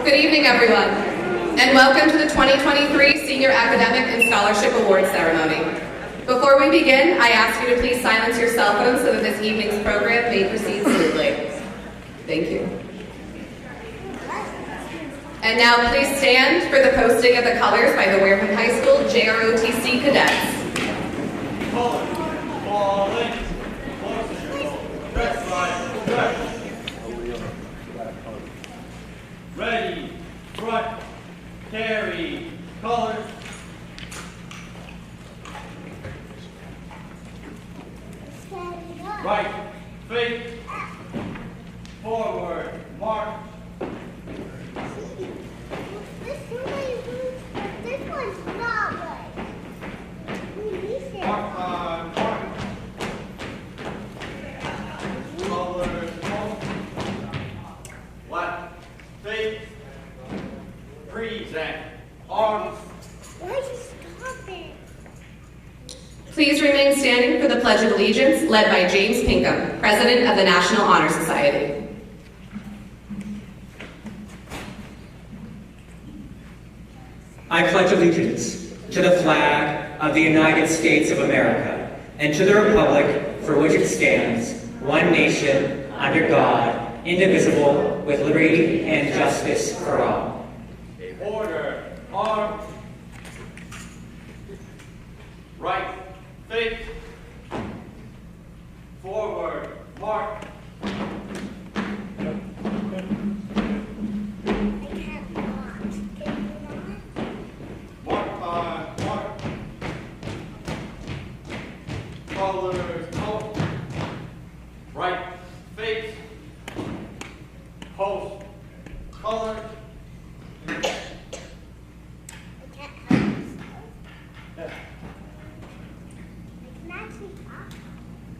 Good evening, everyone, and welcome to the 2023 Senior Academic and Scholarship Awards Ceremony. Before we begin, I ask you to please silence your cell phones so that this evening's program may proceed smoothly. Thank you. And now please stand for the posting of the colors by the Wareham High School JROTC cadets. Ready, front, carry, colors. Right, face, forward, march. This one's not right. Mark on, mark. Colors, left, face, present, arms. Why are you stopping? Please remain standing for the Pledge of Allegiance, led by James Pinkham, President of the National Honor Society. I pledge allegiance to the flag of the United States of America and to the republic for which it stands, one nation, under God, indivisible, with liberty and justice for all. Order, arms. Right, face, forward, march. I can't watch. Can you not? Mark on, mark. Colors, color. Right, face, post, color. I can't help myself. I can actually talk.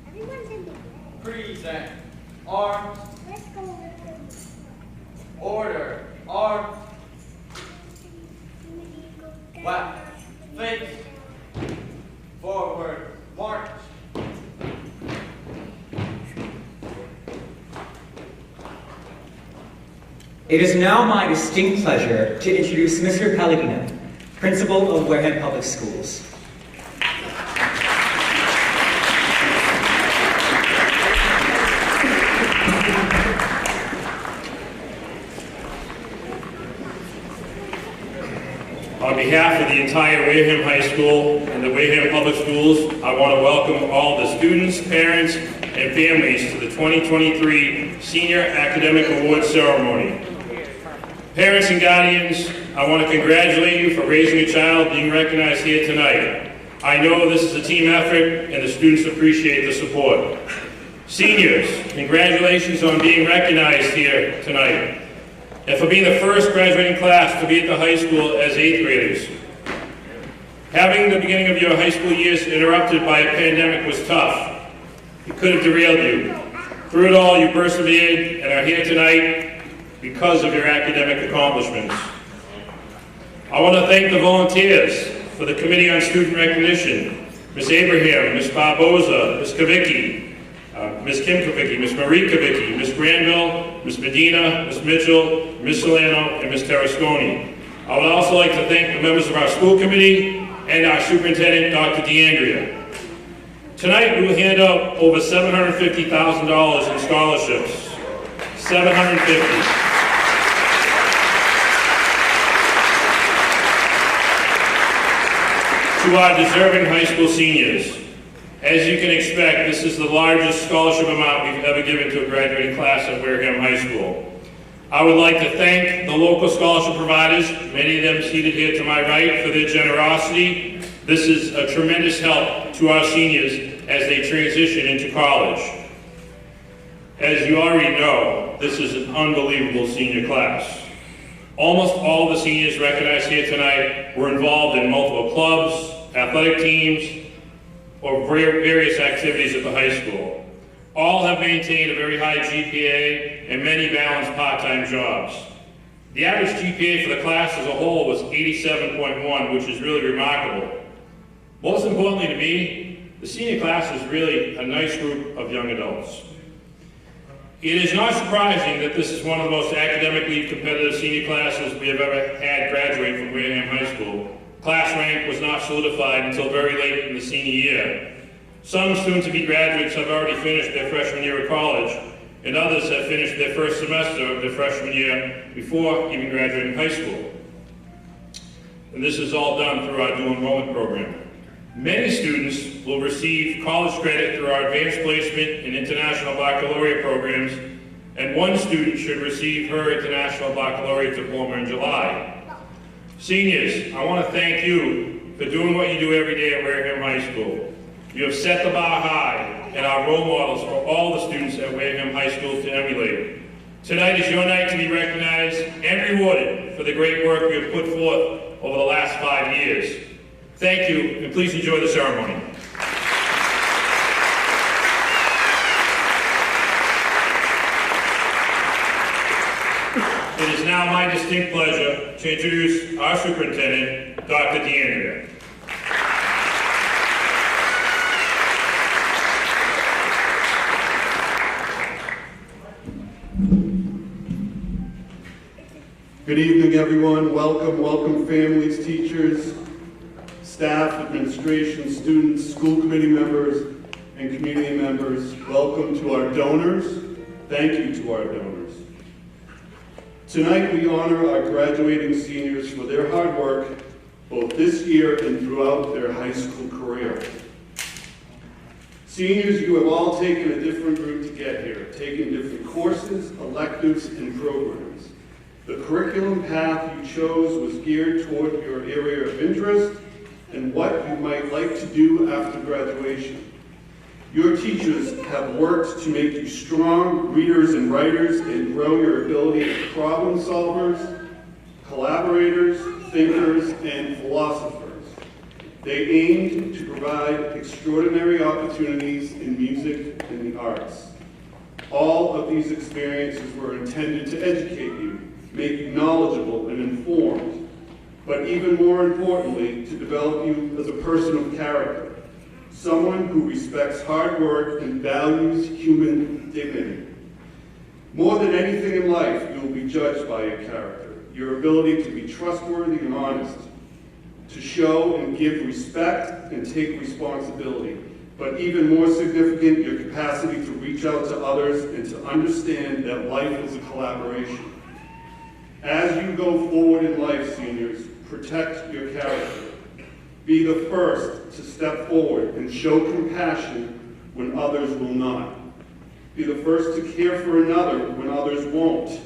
Everyone's in the way. Present, arms. Let's go with Order, arms. Left, face, forward, march. It is now my distinct pleasure to introduce Mr. Palladino, Principal of Wareham Public Schools. On behalf of the entire Wareham High School and the Wareham Public Schools, I want to welcome all the students, parents, and families to the 2023 Senior Academic Awards Ceremony. Parents and guardians, I want to congratulate you for raising a child being recognized here tonight. I know this is a team effort and the students appreciate the support. Seniors, congratulations on being recognized here tonight and for being the first graduating class to be at the high school as 8th graders. Having the beginning of your high school years interrupted by a pandemic was tough. It could have derailed you. Through it all, you persevered and are here tonight because of your academic accomplishments. I want to thank the volunteers for the Committee on Student Recognition, Ms. Abraham, Ms. Barboza, Ms. Kavicki, Ms. Kim Kavicki, Ms. Marie Kavicki, Ms. Granville, Ms. Medina, Ms. Mitchell, Ms. Solano, and Ms. Terrasconi. I would also like to thank the members of our school committee and our superintendent, Dr. DeAndrea. Tonight, we will hand out over $750,000 in scholarships. $750,000. To our deserving high school seniors. As you can expect, this is the largest scholarship amount we've ever given to a graduating class at Wareham High School. I would like to thank the local scholarship providers, many of them seated here to my right, for their generosity. This is a tremendous help to our seniors as they transition into college. As you already know, this is an unbelievable senior class. Almost all the seniors recognized here tonight were involved in multiple clubs, athletic teams, or various activities at the high school. All have maintained a very high GPA and many balanced part-time jobs. The average GPA for the class as a whole was 87.1, which is really remarkable. Most importantly to me, the senior class is really a nice group of young adults. It is not surprising that this is one of the most academically competitive senior classes we have ever had graduate from Wareham High School. Class rank was not solidified until very late in the senior year. Some soon-to-be graduates have already finished their freshman year of college, and others have finished their first semester of their freshman year before even graduating high school. And this is all done through our dual enrollment program. Many students will receive college credit through our advanced placement and international baccalaureate programs, and one student should receive her international baccalaureate diploma in July. Seniors, I want to thank you for doing what you do every day at Wareham High School. You have set the bar high and are role models for all the students at Wareham High School to emulate. Tonight is your night to be recognized and rewarded for the great work you have put forth over the last 5 years. Thank you, and please enjoy the ceremony. It is now my distinct pleasure to introduce our superintendent, Dr. DeAndrea. Good evening, everyone. Welcome families, teachers, staff, administration, students, school committee members, and community members. Welcome to our donors. Thank you to our donors. Tonight we honor our graduating seniors for their hard work, both this year and throughout their high school career. Seniors, you have all taken a different route to get here, taken different courses, electives, and programs. The curriculum path you chose was geared toward your area of interest and what you might like to do after graduation. Your teachers have worked to make you strong readers and writers and grow your ability as problem solvers, collaborators, thinkers, and philosophers. They aimed to provide extraordinary opportunities in music and the arts. All of these experiences were intended to educate you, make you knowledgeable and informed, but even more importantly, to develop you as a person of character, someone who respects hard work and values human dignity. More than anything in life, you will be judged by your character, your ability to be trustworthy and honest, to show and give respect and take responsibility, but even more significant, your capacity to reach out to others and to understand that life is a collaboration. As you go forward in life, seniors, protect your character. Be the first to step forward and show compassion when others will not. Be the first to care for another when others won't.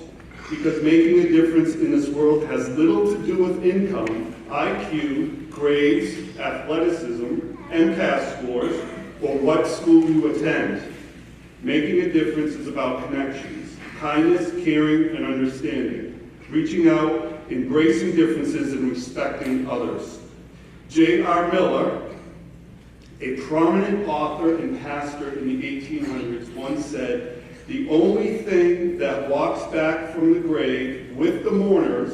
Because making a difference in this world has little to do with income, IQ, grades, athleticism, MCAS scores, or what school you attend. Making a difference is about connections, kindness, caring, and understanding. Reaching out, embracing differences, and respecting others. J.R. Miller, a prominent author and pastor in the 1800s, once said, "The only thing that walks back from the grave with the mourners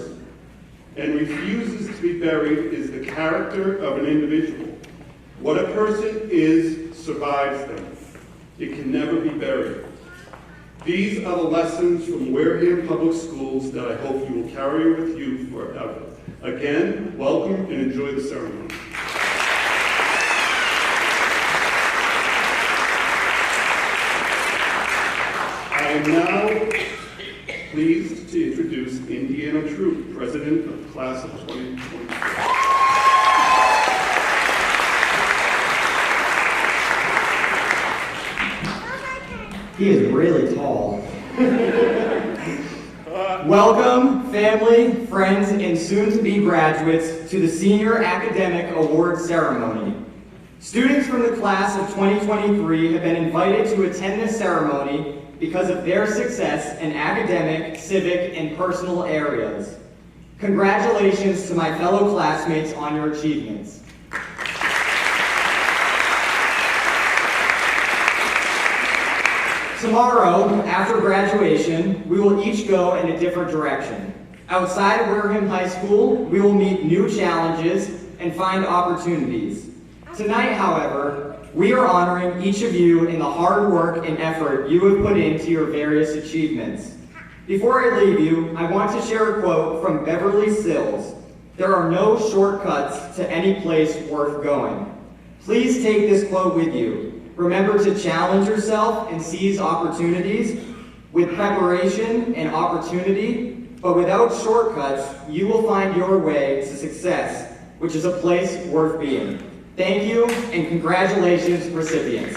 and refuses to be buried is the character of an individual. What a person is survives them. It can never be buried." These are the lessons from Wareham Public Schools that I hope you will carry with you forever. Again, welcome and enjoy the ceremony. I am now pleased to introduce Indiana Troop, President of the Class of 2024. He is really tall. Welcome, family, friends, and soon-to-be graduates to the Senior Academic Award Ceremony. Students from the class of 2023 have been invited to attend this ceremony because of their success in academic, civic, and personal areas. Congratulations to my fellow classmates on your achievements. Tomorrow, after graduation, we will each go in a different direction. Outside of Wareham High School, we will meet new challenges and find opportunities. Tonight, however, we are honoring each of you in the hard work and effort you have put into your various achievements. Before I leave you, I want to share a quote from Beverly Sills. There are no shortcuts to any place worth going. Please take this quote with you. Remember to challenge yourself and seize opportunities with preparation and opportunity, but without shortcuts, you will find your way to success, which is a place worth being. Thank you, and congratulations, recipients.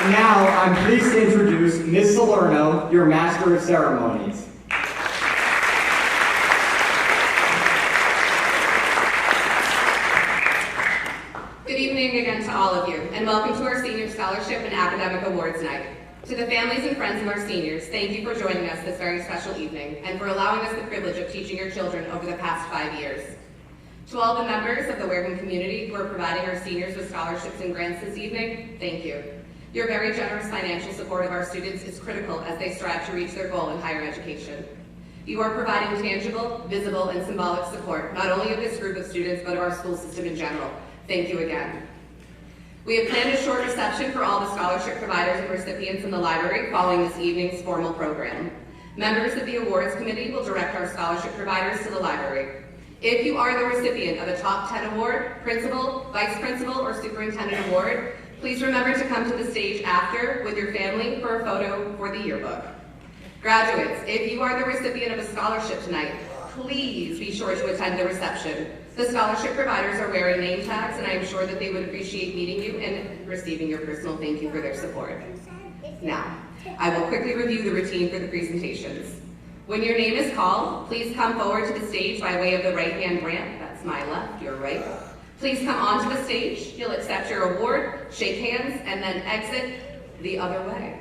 And now, I'm pleased to introduce Ms. Salerno, your Master of Ceremonies. Good evening again to all of you, and welcome to our Senior Scholarship and Academic Awards Night. To the families and friends of our seniors, thank you for joining us this very special evening, and for allowing us the privilege of teaching your children over the past 5 years. To all the members of the Wareham community who are providing our seniors with scholarships and grants this evening, thank you. Your very generous financial support of our students is critical as they strive to reach their goal in higher education. You are providing tangible, visible, and symbolic support, not only of this group of students, but of our school system in general. Thank you again. We have planned a short reception for all the scholarship providers and recipients in the library following this evening's formal program. Members of the awards committee will direct our scholarship providers to the library. If you are the recipient of a top 10 award, principal, vice principal, or superintendent award, please remember to come to the stage after with your family for a photo for the yearbook. Graduates, if you are the recipient of a scholarship tonight, please be sure to attend the reception. The scholarship providers are wearing name tags, and I am sure that they would appreciate meeting you and receiving your personal thank you for their support. Now, I will quickly review the routine for the presentations. When your name is called, please come forward to the stage by way of the right-hand ramp. That's my left, your right. Please come onto the stage. You'll accept your award, shake hands, and then exit the other way.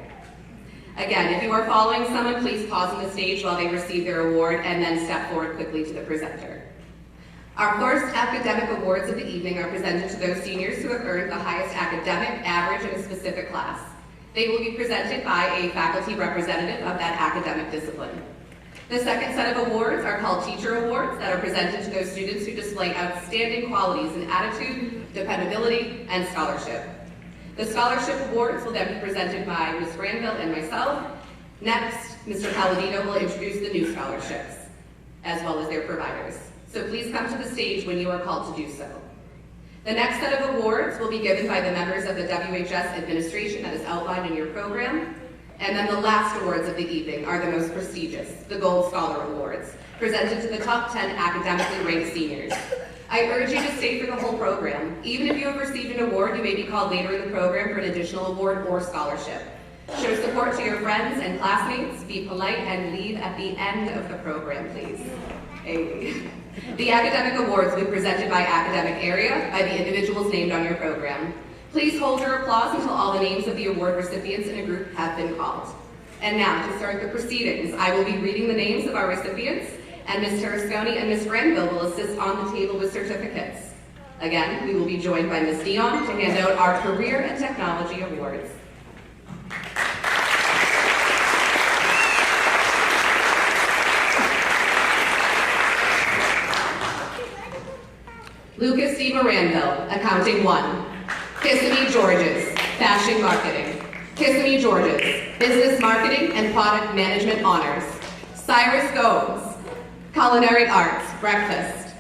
Again, if you are following someone, please pause on the stage while they receive their award and then step forward quickly to the presenter. Our first academic awards of the evening are presented to those seniors who have earned the highest academic average in a specific class. They will be presented by a faculty representative of that academic discipline. The second set of awards are called Teacher Awards that are presented to those students who display outstanding qualities in attitude, dependability, and scholarship. The Scholarship Awards will then be presented by Ms. Granville and myself. Next, Mr. Palladino will introduce the new scholarships, as well as their providers. So please come to the stage when you are called to do so. The next set of awards will be given by the members of the WHS administration that is outlined in your program. And then the last awards of the evening are the most prestigious, the Gold Scholar Awards, presented to the top 10 academically ranked seniors. I urge you to stay for the whole program. Even if you have received an award, you may be called later in the program for an additional award or scholarship. Show support to your friends and classmates, be polite, and leave at the end of the program, please. The academic awards will be presented by academic area by the individuals named on your program. Please hold your applause until all the names of the award recipients in a group have been called. And now, to start the proceedings, I will be reading the names of our recipients, and Ms. Tarasconi and Ms. Granville will assist on the table with certificates. Again, we will be joined by Ms. Dion to hand out our Career and Technology Awards. Lucas D. Moranville, Accounting 1. Kissimmee Georges, Fashion Marketing. Kissimmee Georges, Business Marketing and Product Management Honors. Cyrus Gomes, Culinary Arts, Breakfast.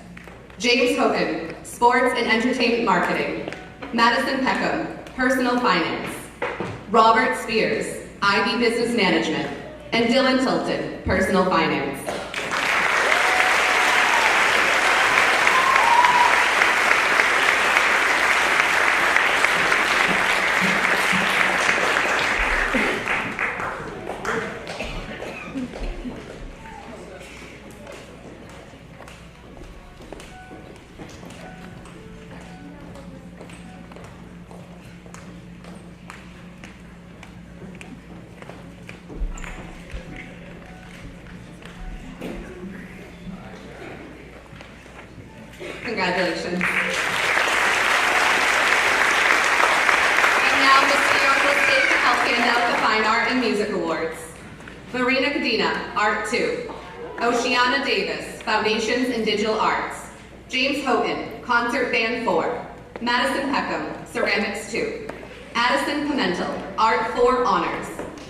James Hogan, Sports and Entertainment Marketing. Madison Peckham, Personal Finance. Robert Spears, IB Business Management. And Dylan Tilton, Personal Finance. Congratulations. And now Ms. Dion will stay to help hand out the Fine Art and Music Awards. Marina Cadena, Art 2. Oceana Davis, Foundations in Digital Arts. James Houghton, Concert Band 4. Madison Peckham, Ceramics 2. Addison Pimentel, Art 4 Honors.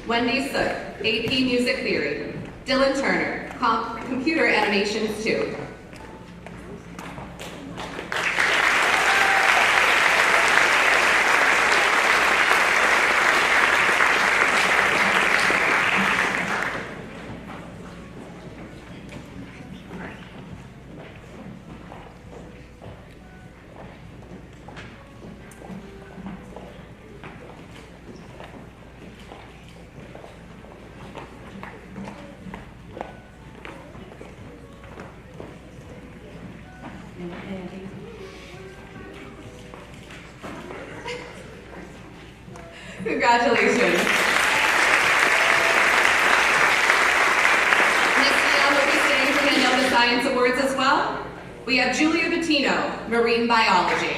Wendy Soot, AP Music Theory. Dylan Turner, Computer Animations 2. Congratulations. Next we will be staying to hand out the Science Awards as well. We have Julia Bettino, Marine Biology.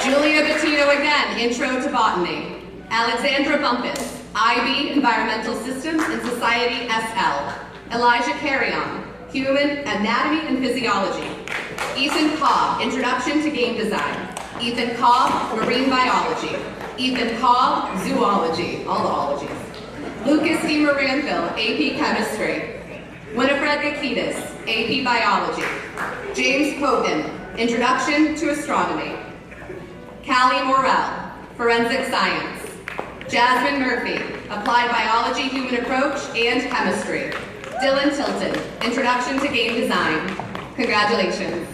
Julia Bettino again, Intro to Botany. Alexandra Bumpus, IB Environmental Systems and Society SL. Elijah Carrion, Human Anatomy and Physiology. Ethan Cobb, Introduction to Game Design. Ethan Cobb, Marine Biology. Ethan Cobb, Zoology, all the ologies. Lucas D. Moranville, AP Chemistry. Winifred Gakitis, AP Biology. James Kogan, Introduction to Astronomy. Callie Morrell, Forensic Science. Jasmine Murphy, Applied Biology, Human Approach, and Chemistry. Dylan Tilton, Introduction to Game Design. Congratulations.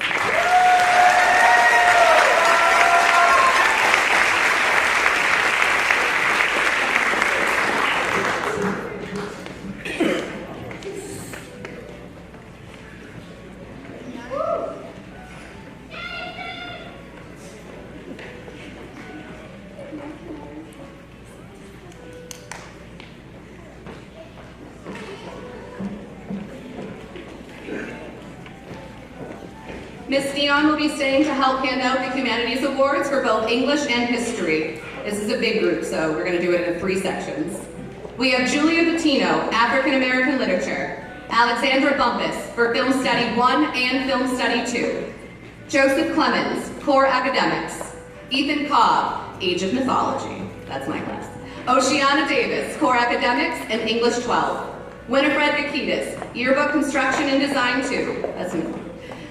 Ms. Dion will be staying to help hand out the Humanities Awards for both English and History. This is a big group, so we're going to do it in 3 sections. We have Julia Bettino, African American Literature. Alexandra Bumpus for Film Study 1 and Film Study 2. Joseph Clemens, Core Academics. Ethan Cobb, Age of Mythology. That's my class. Oceana Davis, Core Academics and English 12. Winifred Gakitis, Yearbook Construction and Design 2. That's me.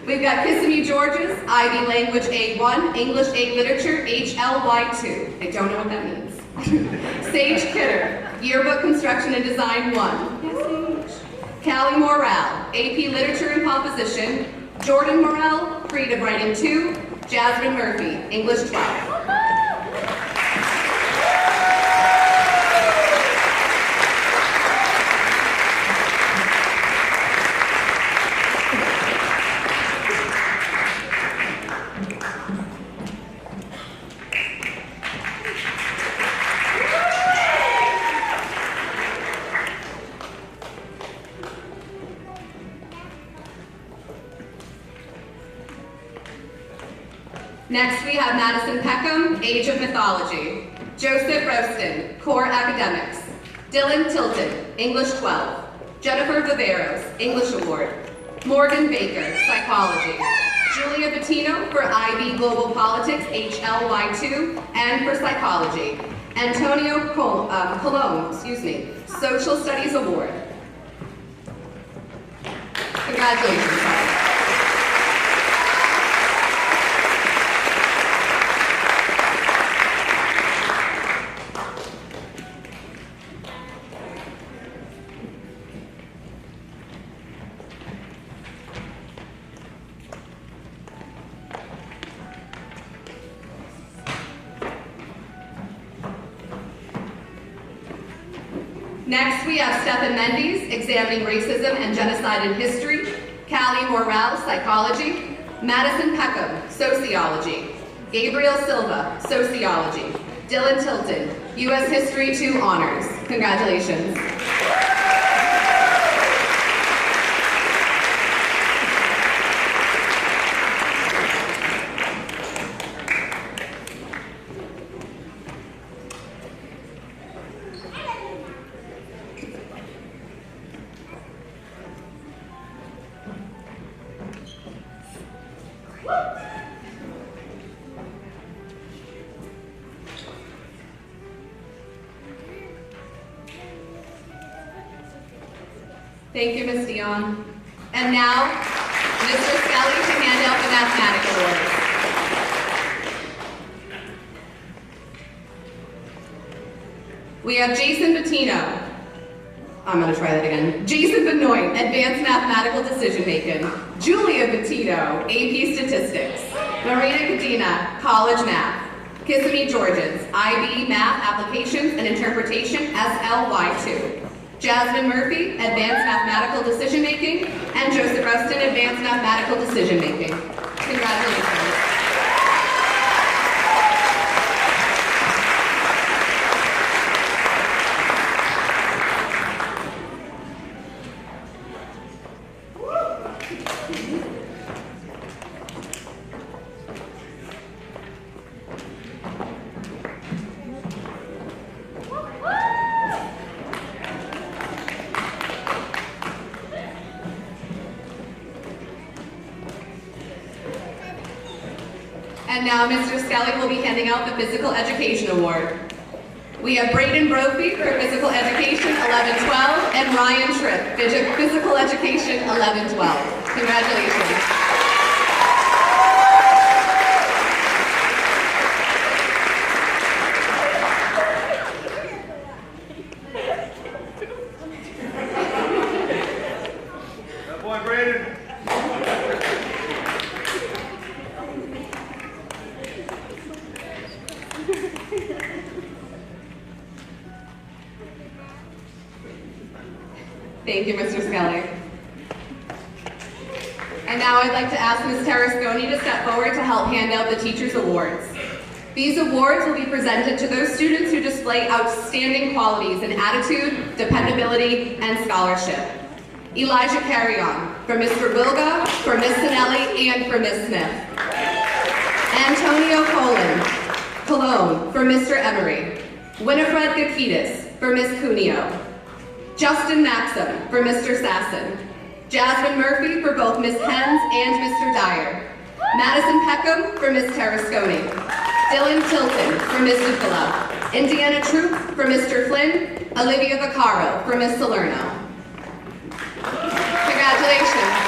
We've got Kissimmee George's, IB Language A1, English A Literature, HLY2. I don't know what that means. Sage Kidder, Yearbook Construction and Design 1. Yes, Sage. Callie Morrell, AP Literature and Composition. Jordan Morrell, Creative Writing 2. Jasmine Murphy, English 12. Next, we have Madison Peckham, Age of Mythology. Joseph Roston, Core Academics. Dylan Tilton, English 12. Jennifer Viveros, English Award. Morgan Baker, Psychology. Julia Bettino for IB Global Politics, HLY2, and for Psychology. Antonio Colon, Social Studies Award. Congratulations. Next, we have Stephen Mendes, Examining Racism and Genocide in History. Callie Morrell, Psychology. Madison Peckham, Sociology. Gabriel Silva, Sociology. Dylan Tilton, U.S. History 2 Honors. Congratulations. Woo! Thank you, Ms. Dion. And now, Mr. Skelly to hand out the mathematics awards. We have Jason Bettino. I'm going to try that again. Jason Benoit, Advanced Mathematical Decision Making. Julia Bettino, AP Statistics. Marina Cadena, College Math. Kissimmee Georges, IB Math Applications and Interpretation, SLY2. Jasmine Murphy, Advanced Mathematical Decision Making. And Joseph Rustin, Advanced Mathematical Decision Making. Congratulations. And now Mr. Skelly will be handing out the Physical Education Award. We have Braden Brophy for Physical Education 11-12 and Ryan Tripp, Physical Education 11-12. Congratulations. That boy Braden. Thank you, Mr. Skelly. And now I'd like to ask Ms. Tarasconi to step forward to help hand out the Teachers' Awards. These awards will be presented to those students who display outstanding qualities in attitude, dependability, and scholarship. Elijah Carrion, for Mr. Wilga, for Ms. Sinelli, and for Ms. Smith. Antonio Cologne, for Mr. Emery. Winifred Gakitis, for Ms. Cuneo. Justin Maxim, for Mr. Sasson. Jasmine Murphy, for both Ms. Hens and Mr. Dyer. Madison Peckham, for Ms. Tarasconi. Dylan Tilton, for Ms. Ducolo. Indiana Troop, for Mr. Flynn. Olivia Vaccaro, for Ms. Salerno. Congratulations.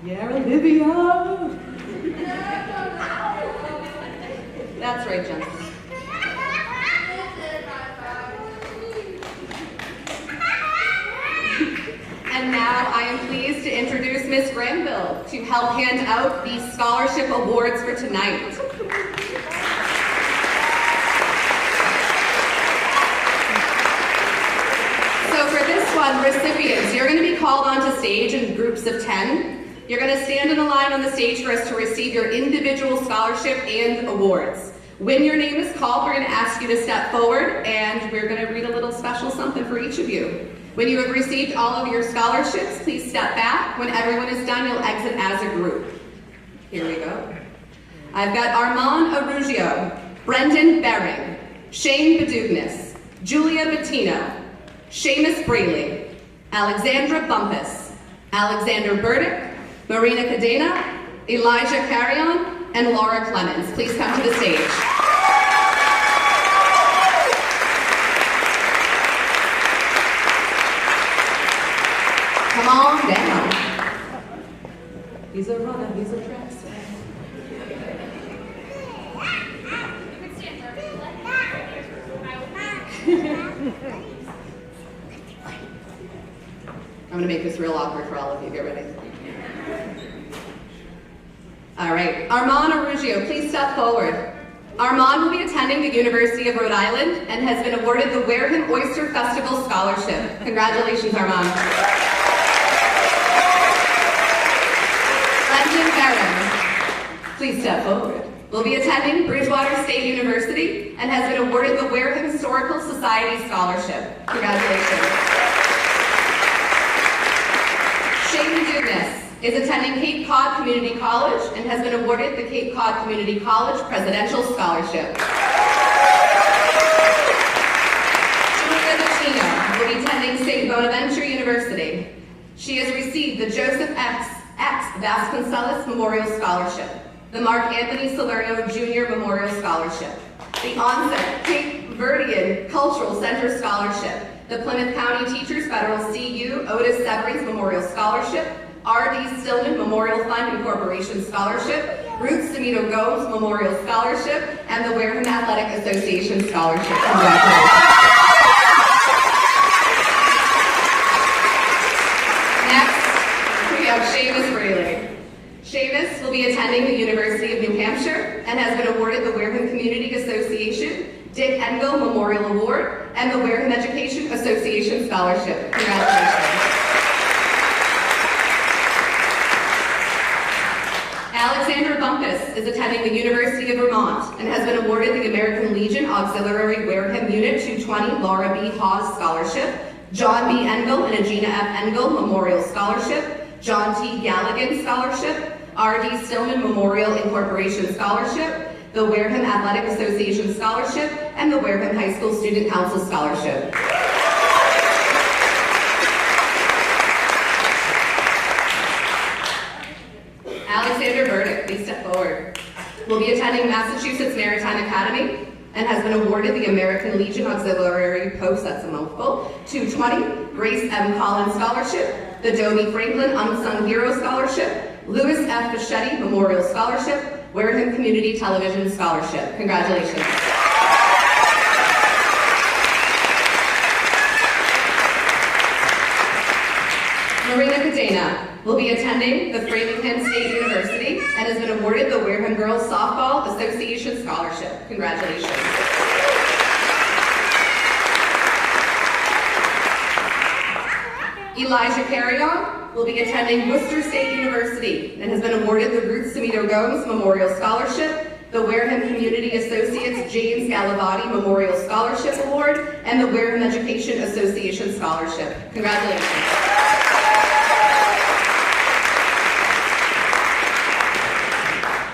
Yeah, Olivia! That's right, Jen. And now I am pleased to introduce Ms. Granville to help hand out the scholarship awards for tonight. So for this one, recipients, you're going to be called onto stage in groups of 10. You're going to stand in a line on the stage for us to receive your individual scholarship and awards. When your name is called, we're going to ask you to step forward and we're going to read a little special something for each of you. When you have received all of your scholarships, please step back. When everyone is done, you'll exit as a group. Here we go. I've got Armand Arugio, Brendan Bering, Shane Badugnas, Julia Bettino, Seamus Braley, Alexandra Bumpus, Alexander Burdick, Marina Cadena, Elijah Carrion, and Laura Clemens. Please come to the stage. Come on down. He's a runner, he's a track star. I'm going to make this real awkward for all of you. Get ready. All right. Armand Arugio, please step forward. Armand will be attending the University of Rhode Island and has been awarded the Wareham Oyster Festival Scholarship. Congratulations, Armand. Brendan Barron, please step forward. will be attending Bridgewater State University and has been awarded the Wareham Historical Society Scholarship. Congratulations. Shane Dugas is attending Cape Cod Community College and has been awarded the Cape Cod Community College Presidential Scholarship. Julia Vicino will be attending St. Bonaventure University. She has received the Joseph X. Vasconcelos Memorial Scholarship, the Mark Anthony Salerno Jr. Memorial Scholarship, the Onset Cape Verdean Cultural Center Scholarship, the Plymouth County Teachers Federal CU Otis Severance Memorial Scholarship, R.D. Stillman Memorial Fund and Corporation Scholarship, Ruth Semito Gomes Memorial Scholarship, and the Wareham Athletic Association Scholarship. Congratulations. Seamus Rayleigh. Seamus will be attending the University of New Hampshire and has been awarded the Wareham Community Association Dick Engel Memorial Award and the Wareham Education Association Scholarship. Congratulations. Alexander Bumpus is attending the University of Vermont and has been awarded the American Legion Auxiliary Wareham Unit 220 Laura B. Hawes Scholarship, John B. Engel and Agina F. Engel Memorial Scholarship, John T. Galligan Scholarship, R.D. Stillman Memorial Incorporation Scholarship, the Wareham Athletic Association Scholarship, and the Wareham High School Student Council Scholarship. Alexander Burdick, please step forward, will be attending Massachusetts Maritime Academy and has been awarded the American Legion Auxiliary Post, that's a mouthful, 220 Grace M. Collins Scholarship, the Dobie Franklin Unsung Hero Scholarship, Louis F. Fischetti Memorial Scholarship, Wareham Community Television Scholarship. Congratulations. Marina Cadena will be attending the Framingham State University and has been awarded the Wareham Girls Softball Association Scholarship. Congratulations. Elijah Carrion will be attending Worcester State University and has been awarded the Ruth Semito Gomes Memorial Scholarship, the Wareham Community Associates James Galavati Memorial Scholarship Award, and the Wareham Education Association Scholarship. Congratulations.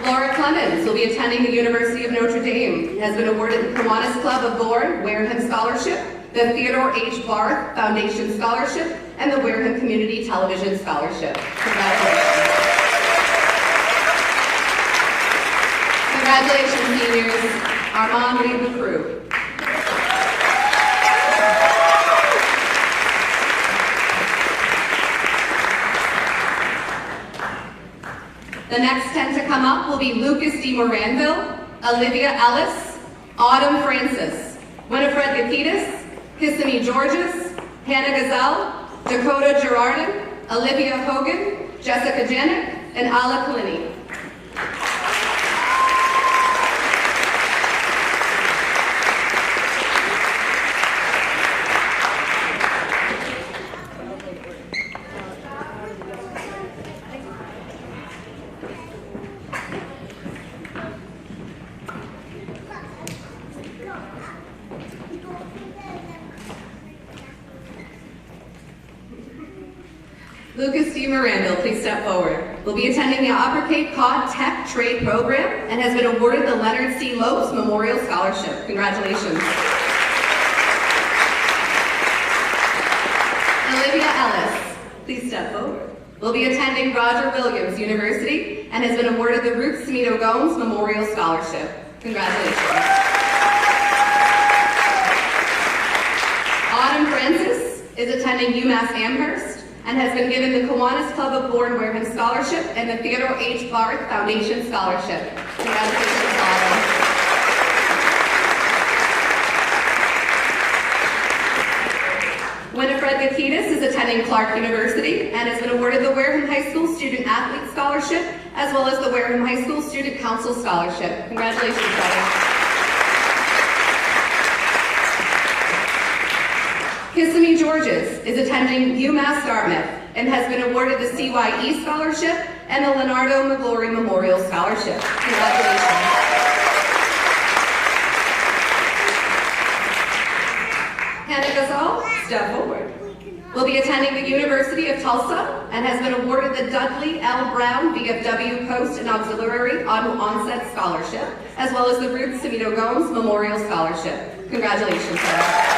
Laura Clemens will be attending the University of Notre Dame and has been awarded the Kiwanis Club of Bourne Wareham Scholarship, the Theodore H. Barth Foundation Scholarship, and the Wareham Community Television Scholarship. Congratulations. Congratulations, seniors. Armand, lead the crew. The next 10 to come up will be Lucas D. Moranville, Olivia Ellis, Autumn Francis, Winifred Gakitis, Kissimmee Georges, Hannah Gazelle, Dakota Gerardin, Olivia Hogan, Jessica Janik, and Ala Kalini. Lucas D. Miranda, please step forward. Will be attending the Upper Cape Cod Tech Trade Program and has been awarded the Leonard C. Lopes Memorial Scholarship. Congratulations. Olivia Ellis, please step forward. Will be attending Roger Williams University and has been awarded the Ruth Semito Gomes Memorial Scholarship. Congratulations. Autumn Francis is attending UMass Amherst and has been given the Kiwanis Club of Bourne Wareham Scholarship and the Theodore H. Barth Foundation Scholarship. Congratulations, Autumn. Winifred Gakitis is attending Clark University and has been awarded the Wareham High School Student Athlete Scholarship as well as the Wareham High School Student Council Scholarship. Congratulations, brother. Kissimmee Georges is attending UMass Dartmouth and has been awarded the CYE Scholarship and the Leonardo McGlory Memorial Scholarship. Congratulations. Hannah Gazal, step forward. Will be attending the University of Tulsa and has been awarded the Dudley L. Brown VFW Post and Auxiliary Onset Scholarship, as well as the Ruth Semito Gomes Memorial Scholarship. Congratulations, Hannah.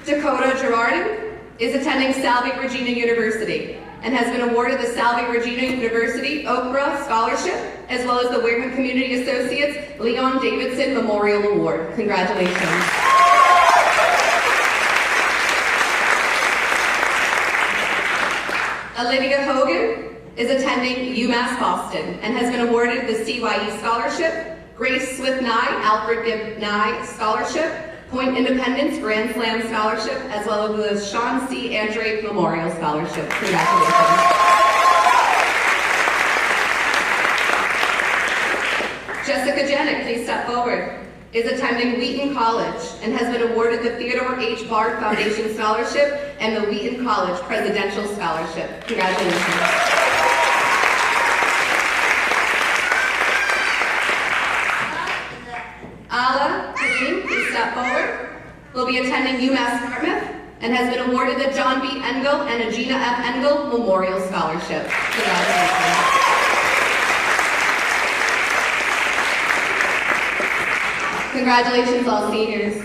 Dakota Girardin is attending Salve Regina University and has been awarded the Salve Regina University Oprah Scholarship, as well as the Wareham Community Associates Leon Davidson Memorial Award. Congratulations. Olivia Hogan is attending UMass Boston and has been awarded the CYE Scholarship, Grace Swift Nye Alfred Gibb Nye Scholarship, Point Independence Grand Slam Scholarship, as well as the Sean C. Andrade Memorial Scholarship. Congratulations. Jessica Janik, please step forward, is attending Wheaton College and has been awarded the Theodore H. Bard Foundation Scholarship and the Wheaton College Presidential Scholarship. Congratulations. Ala Kareem, please step forward, will be attending UMass Dartmouth and has been awarded the John B. Engel and Agina F. Engel Memorial Scholarship. Congratulations. Congratulations, all seniors.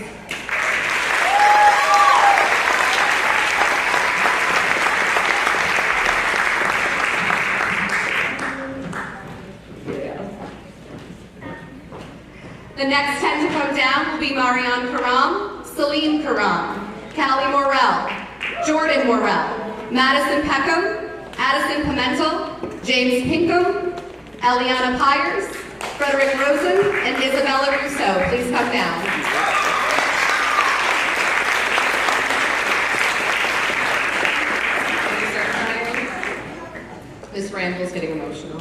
The next 10 to come down will be Marianne Karam, Celine Karam, Callie Morrell, Jordan Morrell, Madison Peckham, Addison Pimentel, James Pinkham, Eliana Pyers, Frederick Rosen, and Isabella Russo. Please come down. Miss Randall's getting emotional.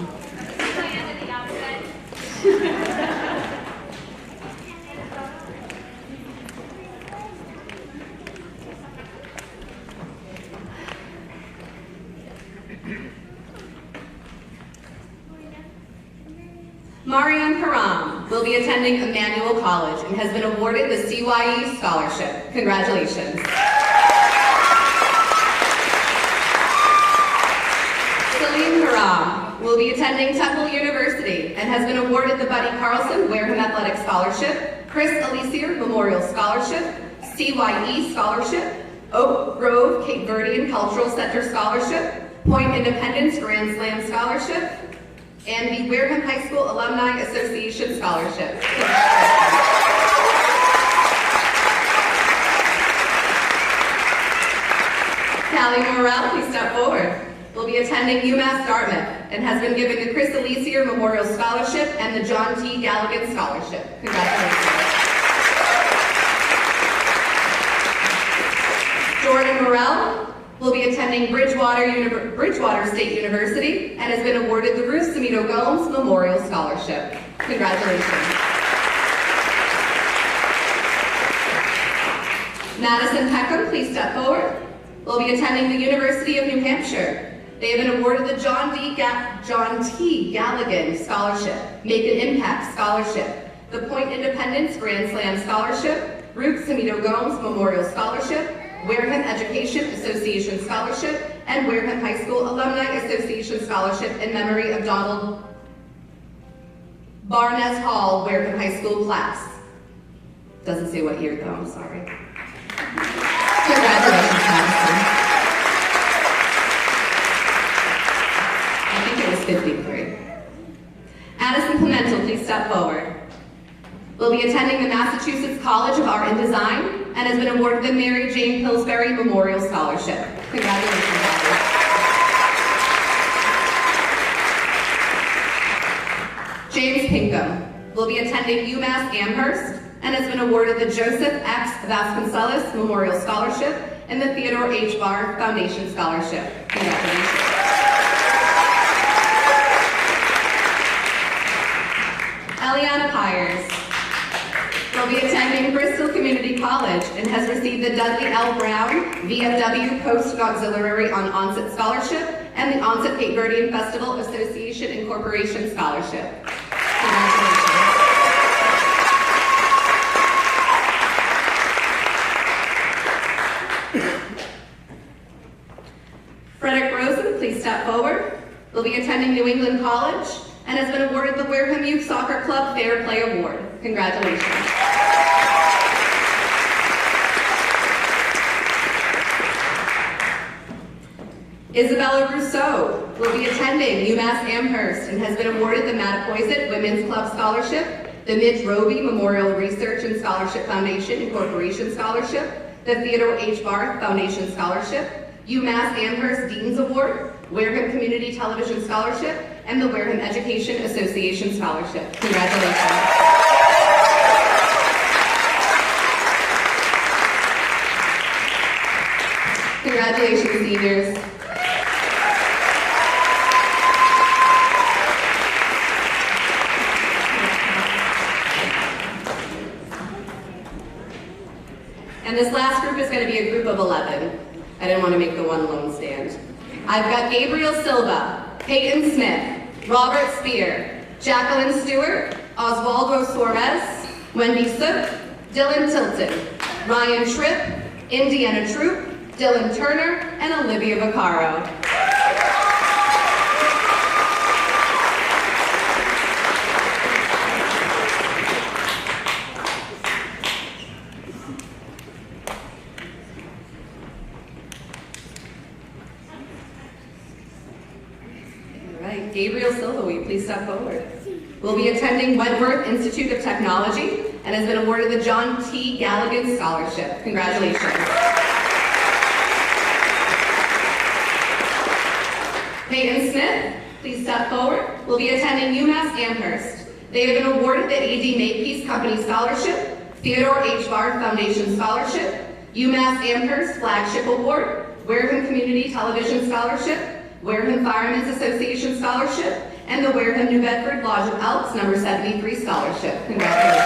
Marianne Karam will be attending Emmanuel College and has been awarded the CYE Scholarship. Congratulations. Celine Karam will be attending Temple University and has been awarded the Buddy Carlson Wareham Athletic Scholarship, Chris Alisier Memorial Scholarship, CYE Scholarship, Oak Grove Cape Verdean Cultural Center Scholarship, Point Independence Grand Slam Scholarship, and the Wareham High School Alumni Association Scholarship. Callie Morrell, please step forward, will be attending UMass Dartmouth and has been given the Chris Alisier Memorial Scholarship and the John T. Galligan Scholarship. Congratulations. Jordan Morrell will be attending Bridgewater State University and has been awarded the Ruth Semito Gomes Memorial Scholarship. Congratulations. Madison Peckham, please step forward, will be attending the University of New Hampshire. They have been awarded the John T. Galligan Scholarship, Make an Impact Scholarship, the Point Independence Grand Slam Scholarship, Ruth Semito Gomes Memorial Scholarship, Wareham Education Association Scholarship, and Wareham High School Alumni Association Scholarship in memory of Donald Barnes Hall, Wareham High School class. Doesn't say what year though, I'm sorry. Congratulations, Madison. I think it was 53. Addison Pimentel, please step forward. Will be attending the Massachusetts College of Art and Design and has been awarded the Mary Jane Pillsbury Memorial Scholarship. Congratulations, Addie. James Pinkham will be attending UMass Amherst and has been awarded the Joseph X. Vasconcelos Memorial Scholarship and the Theodore H. Bard Foundation Scholarship. Congratulations. Eliana Pyers will be attending Bristol Community College and has received the Dudley L. Brown VFW Post Auxiliary on Onset Scholarship and the Onset Cape Verdean Festival Association Incorporation Scholarship. Frederick Rosen, please step forward. Will be attending New England College and has been awarded the Wareham Youth Soccer Club Fair Play Award. Congratulations. Isabella Rousseau will be attending UMass Amherst and has been awarded the Mattapoisett Women's Club Scholarship, the Midge Roby Memorial Research and Scholarship Foundation Incorporation Scholarship, the Theodore H. Barth Foundation Scholarship, UMass Amherst Dean's Award, Wareham Community Television Scholarship, and the Wareham Education Association Scholarship. Congratulations. Congratulations, seniors. And this last group is going to be a group of 11. I didn't want to make the one lone stand. I've got Gabriel Silva, Peyton Smith, Robert Spear, Jacqueline Stewart, Oswaldo Suarez, Wendy Sook, Dylan Tilton, Ryan Tripp, Indiana Troop, Dylan Turner, and Olivia Vaccaro. Gabriel Silva, will you please step forward? Will be attending Wentworth Institute of Technology and has been awarded the John T. Galligan Scholarship. Congratulations. Peyton Smith, please step forward. Will be attending UMass Amherst. They have been awarded the A.D. Makepeace Company Scholarship, Theodore H. Barth Foundation Scholarship, UMass Amherst Flagship Award, Wareham Community Television Scholarship, Wareham Firemen's Association Scholarship, and the Wareham New Bedford Lodge of Elks No. 73 Scholarship. Congratulations.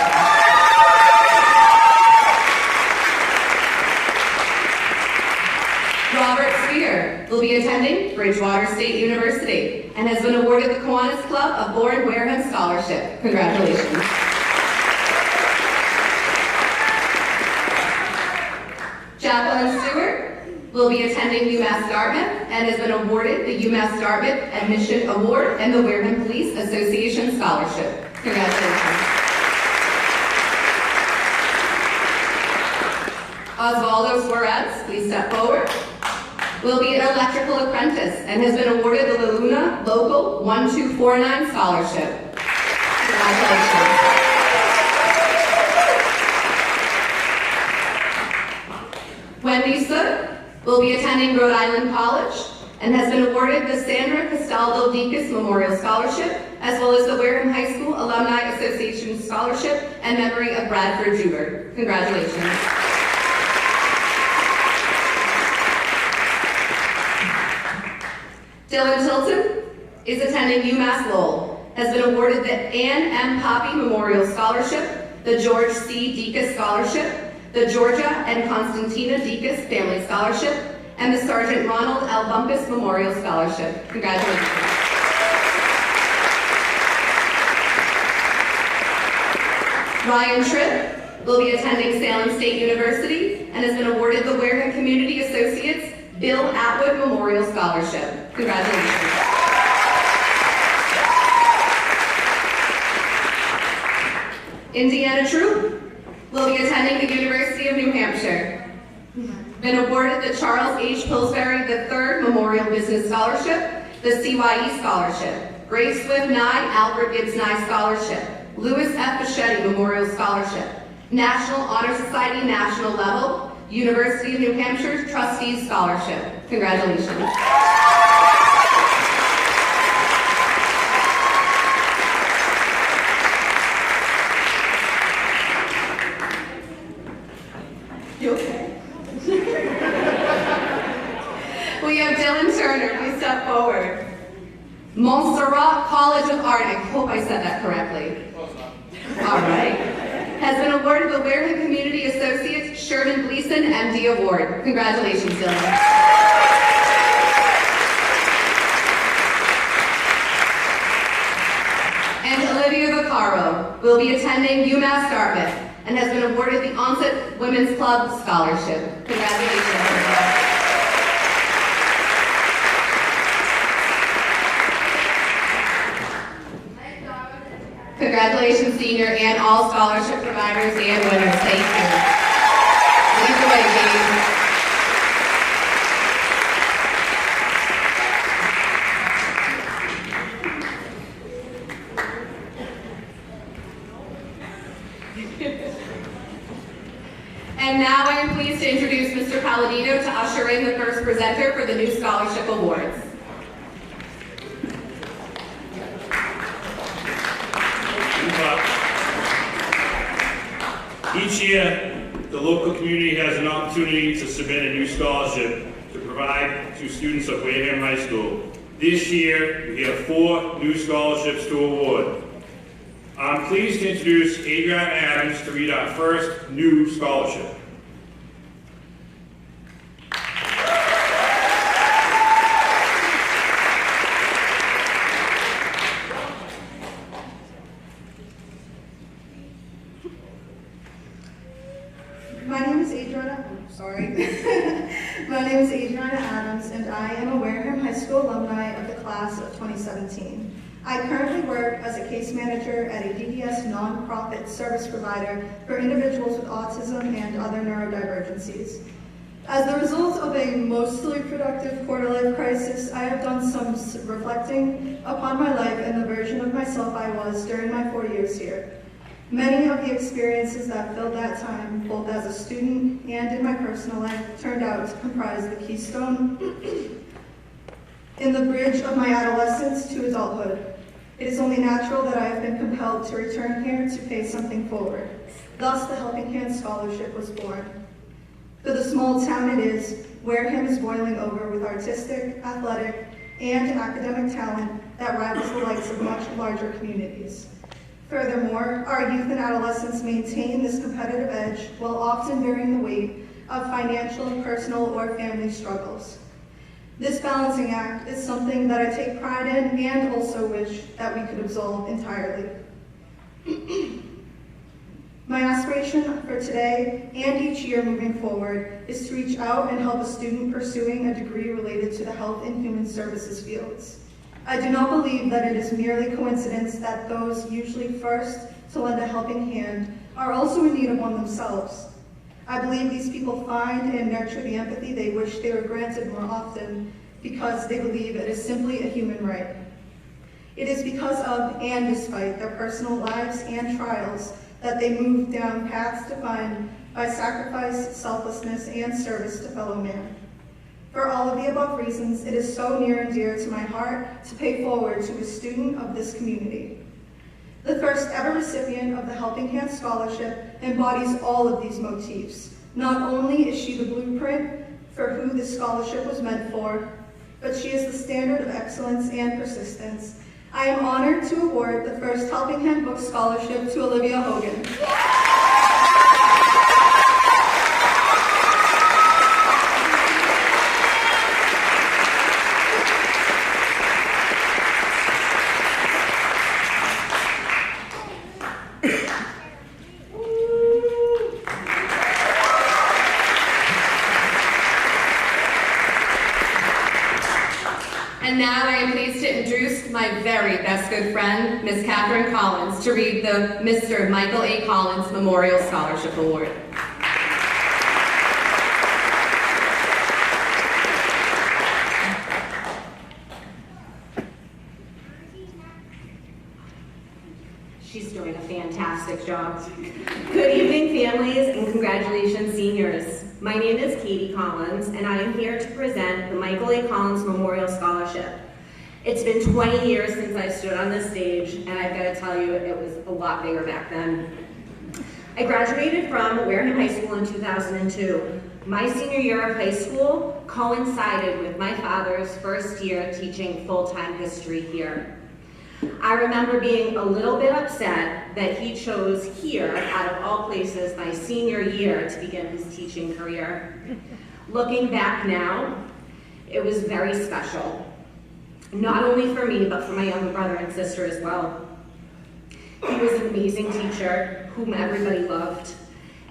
Robert Spear will be attending Bridgewater State University and has been awarded the Kiwanis Club of Bourne Wareham Scholarship. Congratulations. Jacqueline Stewart will be attending UMass Dartmouth and has been awarded the UMass Dartmouth Admission Award and the Wareham Police Association Scholarship. Congratulations. Oswaldo Suarez, please step forward. Will be an electrical apprentice and has been awarded the La Luna Local 1249 Scholarship. Congratulations. Wendy Sook will be attending Rhode Island College and has been awarded the Sandra Castaldo Deacus Memorial Scholarship, as well as the Wareham High School Alumni Association Scholarship and memory of Bradford Juber. Congratulations. Dylan Tilton is attending UMass Lowell, has been awarded the Ann M. Poppy Memorial Scholarship, the George C. Deacus Scholarship, the Georgia and Constantina Deacus Family Scholarship, and the Sergeant Ronald L. Bumpus Memorial Scholarship. Congratulations. Ryan Tripp will be attending Salem State University and has been awarded the Wareham Community Associates Bill Atwood Memorial Scholarship. Congratulations. Indiana Troop will be attending the University of New Hampshire. Been awarded the Charles H. Pillsbury III Memorial Business Scholarship, the CYE Scholarship, Grace Swift Nye Alfred Gibbs Nye Scholarship, Louis F. Bichetti Memorial Scholarship, National Honor Society National Level, University of New Hampshire Trustees Scholarship. Congratulations. You okay? We have Dylan Turner, please step forward. Montserrat College of Art, I hope I said that correctly. All right. Has been awarded the Wareham Community Associates Sherman Gleason MD Award. Congratulations, Dylan. And Olivia Vaccaro Caro will be attending UMass Dartmouth and has been awarded the Onset Women's Club Scholarship. Congratulations. Congratulations, senior, and all scholarship providers and winners. Thank you. Lead the way, James. And now I am pleased to introduce Mr. Palladino to usher in the first presenter for the new scholarship awards. Each year, the local community has an opportunity to submit a new scholarship to provide to students of Wareham High School. This year, we have 4 new scholarships to award. I'm pleased to introduce Adriana Adams to read our first new scholarship. My name is Adriana Adams, and I am a Wareham High School alumni of the class of 2017. I currently work as a case manager at a DDS nonprofit service provider for individuals with autism and other neurodivergencies. As the result of a mostly productive quarter-life crisis, I have done some reflecting upon my life and the version of myself I was during my 4 years here. Many of the experiences that filled that time, both as a student and in my personal life, turned out to comprise the keystone in the bridge of my adolescence to adulthood. It is only natural that I have been compelled to return here to pay something forward. Thus, the Helping Hand Scholarship was born. For the small town it is, Wareham is boiling over with artistic, athletic, and academic talent that rivals the likes of much larger communities. Furthermore, our youth and adolescents maintain this competitive edge while often bearing the weight of financial, personal, or family struggles. This balancing act is something that I take pride in and also wish that we could absolve entirely. My aspiration for today and each year moving forward is to reach out and help a student pursuing a degree related to the health and human services fields. I do not believe that it is merely coincidence that those usually first to lend a helping hand are also in need of one themselves. I believe these people find and nurture the empathy they wish they were granted more often because they believe it is simply a human right. It is because of and despite their personal lives and trials that they move down paths defined by sacrifice, selflessness, and service to fellow man. For all of the above reasons, it is so near and dear to my heart to pay forward to a student of this community. The first ever recipient of the Helping Hand Scholarship embodies all of these motifs. Not only is she the blueprint for who this scholarship was meant for, but she is the standard of excellence and persistence. I am honored to award the first Helping Hand Book Scholarship to Olivia Hogan. And now I am pleased to introduce my very best good friend, Ms. Catherine Collins, to read the Mr. Michael A. Collins Memorial Scholarship Award. She's doing a fantastic job. Good evening, families, and congratulations, seniors. My name is Katie Collins, and I am here to present the Michael A. Collins Memorial Scholarship. It's been 20 years since I stood on this stage, and I've got to tell you, it was a lot bigger back then. I graduated from Wareham High School in 2002. My senior year of high school coincided with my father's first year teaching full-time history here. I remember being a little bit upset that he chose here, out of all places, my senior year to begin his teaching career. Looking back now, it was very special. Not only for me, but for my younger brother and sister as well. He was an amazing teacher whom everybody loved,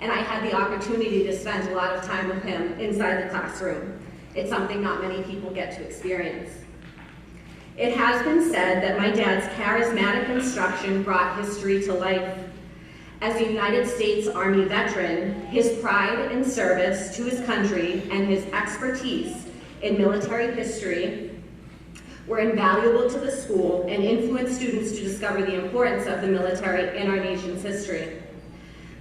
and I had the opportunity to spend a lot of time with him inside the classroom. It's something not many people get to experience. It has been said that my dad's charismatic instruction brought history to life. As a United States Army veteran, his pride and service to his country and his expertise in military history were invaluable to the school and influenced students to discover the importance of the military in our nation's history.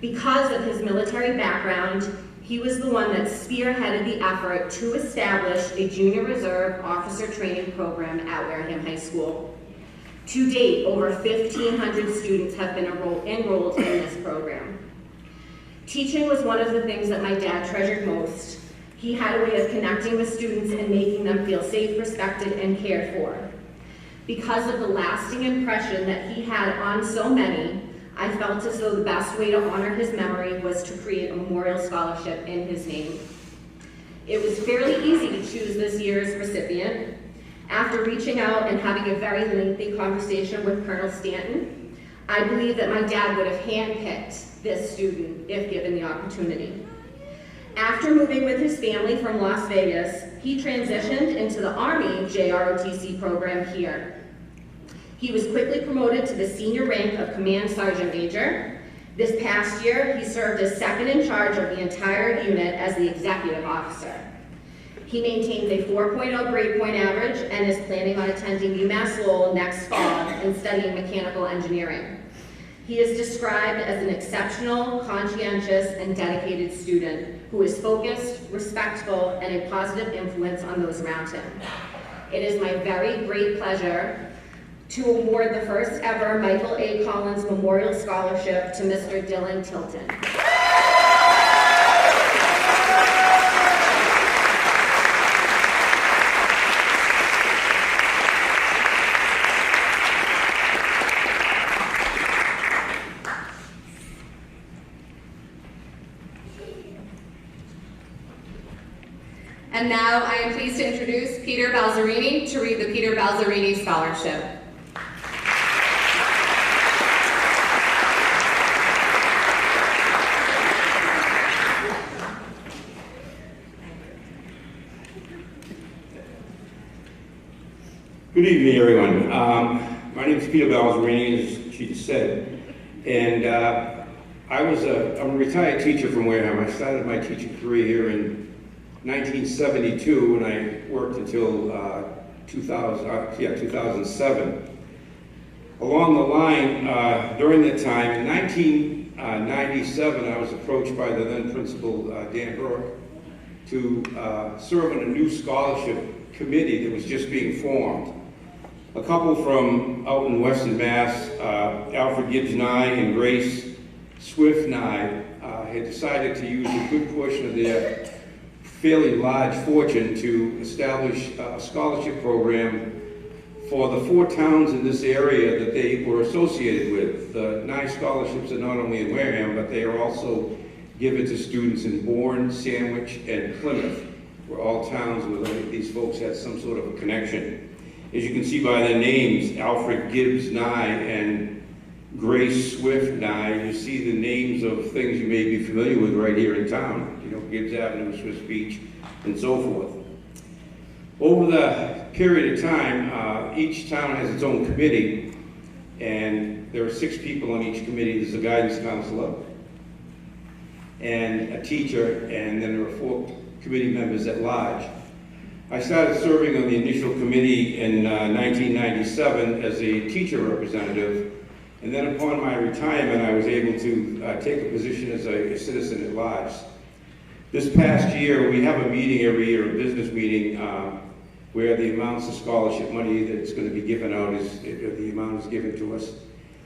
Because of his military background, he was the one that spearheaded the effort to establish a junior reserve officer training program at Wareham High School. To date, over 1,500 students have been enrolled in this program. Teaching was one of the things that my dad treasured most. He had a way of connecting with students and making them feel safe, respected, and cared for. Because of the lasting impression that he had on so many, I felt as though the best way to honor his memory was to create a memorial scholarship in his name. It was fairly easy to choose this year's recipient. After reaching out and having a very lengthy conversation with Colonel Stanton, I believe that my dad would have handpicked this student if given the opportunity. After moving with his family from Las Vegas, he transitioned into the Army JROTC program here. He was quickly promoted to the senior rank of Command Sergeant Major. This past year, he served as second in charge of the entire unit as the executive officer. He maintains a 4.0 grade point average and is planning on attending UMass Lowell next fall and studying mechanical engineering. He is described as an exceptional, conscientious, and dedicated student who is focused, respectful, and a positive influence on those around him. It is my very great pleasure to award the first ever Michael A. Collins Memorial Scholarship to Mr. Dylan Tilton. And now I am pleased to introduce Peter Balzerini to read the Peter Balzerini Scholarship. Good evening, everyone. My name is Peter Balzerini, as she just said, and I'm a retired teacher from Wareham. I started my teaching career here in 1972, and I worked until 2007. Along the line, during that time, in 1997, I was approached by the then principal, Dan Burke, to serve on a new scholarship committee that was just being formed. A couple from out in Western Mass, Alfred Gibbs Nye and Grace Swift Nye, had decided to use a good portion of their fairly large fortune to establish a scholarship program for the 4 towns in this area that they were associated with. The 9 scholarships are not only in Wareham, but they are also given to students in Bourne, Sandwich, and Plymouth, were all towns where these folks had some sort of a connection. As you can see by their names, Alfred Gibbs Nye and Grace Swift Nye, you see the names of things you may be familiar with right here in town. You know, Gibbs Avenue, Swiss Beach, and so forth. Over the period of time, each town has its own committee, and there are 6 people on each committee. There's a guidance counselor, and a teacher, and then there are 4 committee members at large. I started serving on the initial committee in 1997 as a teacher representative, and then upon my retirement, I was able to take a position as a citizen at large. This past year, we have a meeting every year, a business meeting, where the amounts of scholarship money that's going to be given out the amount is given to us,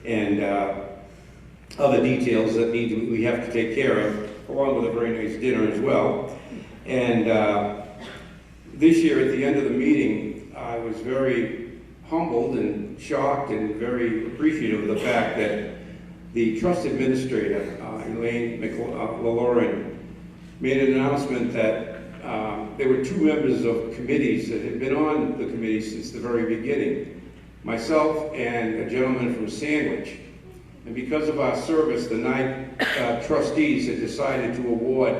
and other details that we have to take care of, along with a very nice dinner as well. And this year, at the end of the meeting, I was very humbled and shocked and very appreciative of the fact that the trust administrator, Elaine LaLauren, made an announcement that there were 2 members of committees that had been on the committee since the very beginning, myself and a gentleman from Sandwich. And because of our service, the 9 trustees had decided to award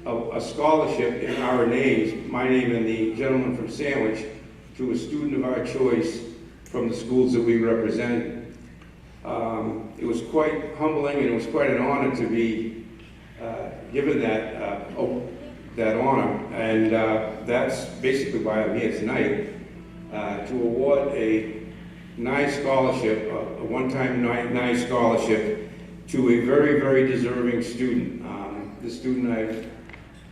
a scholarship in our names, my name and the gentleman from Sandwich, to a student of our choice from the schools that we represented. It was quite humbling and it was quite an honor to be given that honor, and that's basically why I'm here tonight, to award a NICE scholarship, a one-time NICE scholarship to a very, very deserving student. The student I've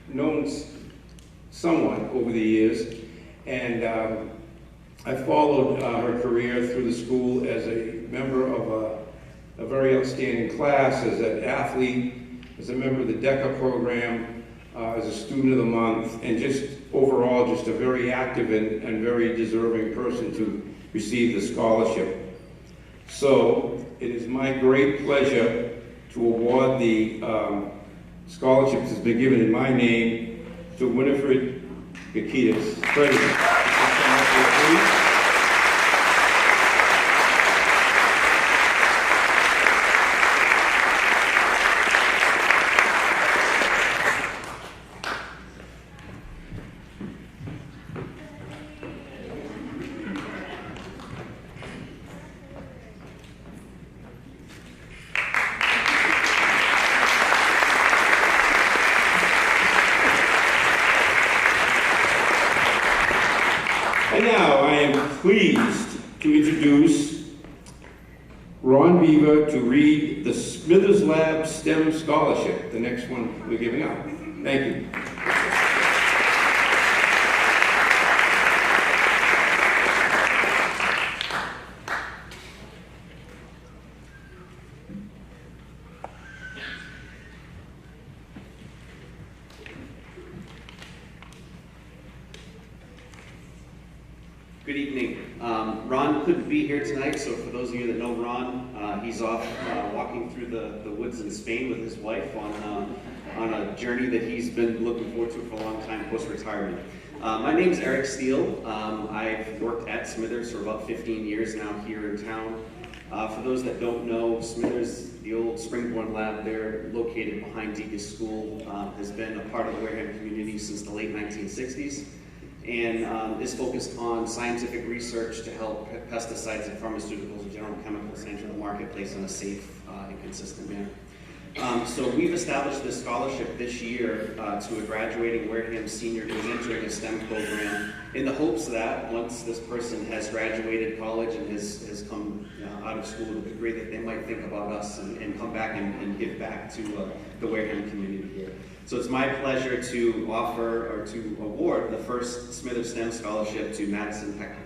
known somewhat over the years, and I followed her career through the school as a member of a very outstanding class, as an athlete, as a member of the DECA program, as a student of the month, and just overall just a very active and very deserving person to receive the scholarship. So it is my great pleasure to award the scholarship that's been given in my name to Winifred Gakitas, President. And now I am pleased to introduce Ron Beaver to read the Smithers Lab STEM Scholarship, the next one we're giving out. Thank you. Good evening. Ron couldn't be here tonight, so for those of you that know Ron, he's off walking through the woods in Spain with his wife on a journey that he's been looking forward to for a long time post-retirement. My name's Eric Steele. I've worked at Smithers for about 15 years now here in town. For those that don't know, Smithers, the old Springborn lab there, located behind Deacon's School, has been a part of the Wareham community since the late 1960s. And is focused on scientific research to help pesticides and pharmaceuticals and general chemicals enter the marketplace in a safe and consistent manner. So we've established this scholarship this year to a graduating Wareham senior who's entering a STEM program in the hopes that once this person has graduated college and has come out of school with a degree, that they might think about us and come back and give back to the Wareham community here. So it's my pleasure to offer or to award the first Smithers STEM Scholarship to Madison Peck.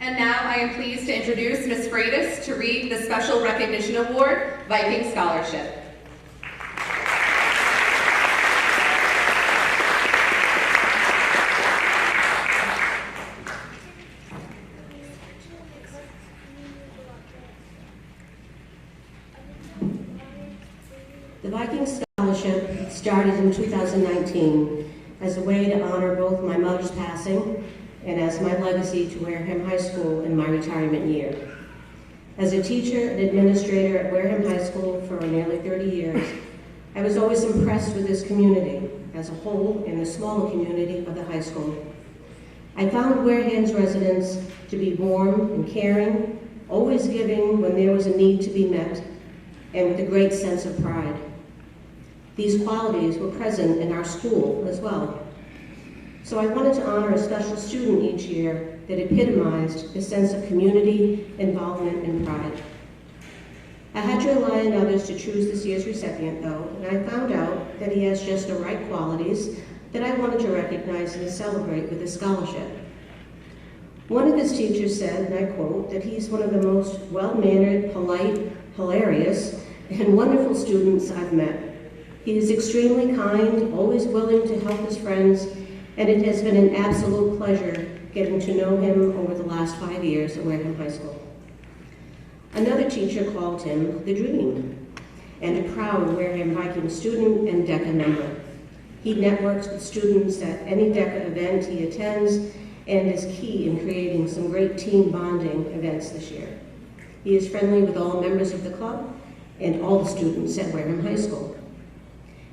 And now I am pleased to introduce Ms. Freitas to read the Special Recognition Award, Viking Scholarship. The Viking Scholarship started in 2019 as a way to honor both my mother's passing and as my legacy to Wareham High School in my retirement year. As a teacher and administrator at Wareham High School for nearly 30 years, I was always impressed with this community as a whole and the smaller community of the high school. I found Wareham's residents to be warm and caring, always giving when there was a need to be met, and with a great sense of pride. These qualities were present in our school as well. So I wanted to honor a special student each year that epitomized the sense of community, involvement, and pride. I had to rely on others to choose this year's recipient, though, and I found out that he has just the right qualities, that I wanted to recognize and celebrate with a scholarship. One of his teachers said, and I quote, that he's one of the most well-mannered, polite, hilarious, and wonderful students I've met. He is extremely kind, always willing to help his friends, and it has been an absolute pleasure getting to know him over the last 5 years at Wareham High School. Another teacher called him the Dream, and a proud Wareham Viking student and DECA member. He networks with students at any DECA event he attends, and is key in creating some great team bonding events this year. He is friendly with all members of the club and all the students at Wareham High School.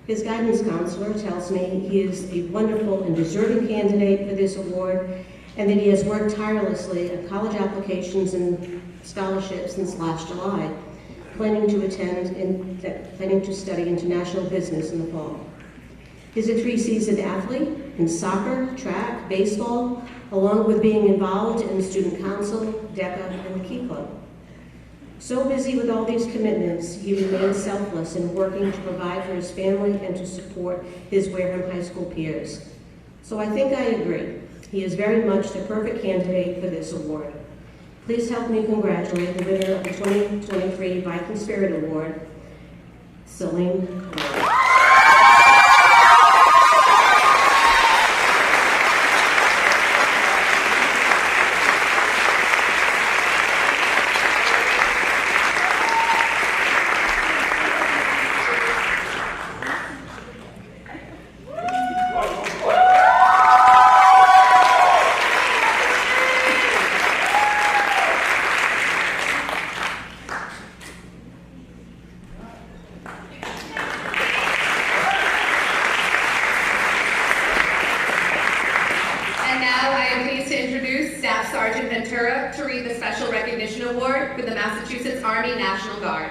His guidance counselor tells me he is a wonderful and deserving candidate for this award, and that he has worked tirelessly on college applications and scholarships since last July, planning to study international business in the fall. He's a 3-seasoned athlete in soccer, track, baseball, along with being involved in the student council, DECA, and the Key Club. So busy with all these commitments, he remains selfless in working to provide for his family and to support his Wareham High School peers. So I think I agree. He is very much the perfect candidate for this award. Please help me congratulate the winner of the 2023 Viking Spirit Award, Celine Kaur. To read the Special Recognition Award for the Massachusetts Army National Guard.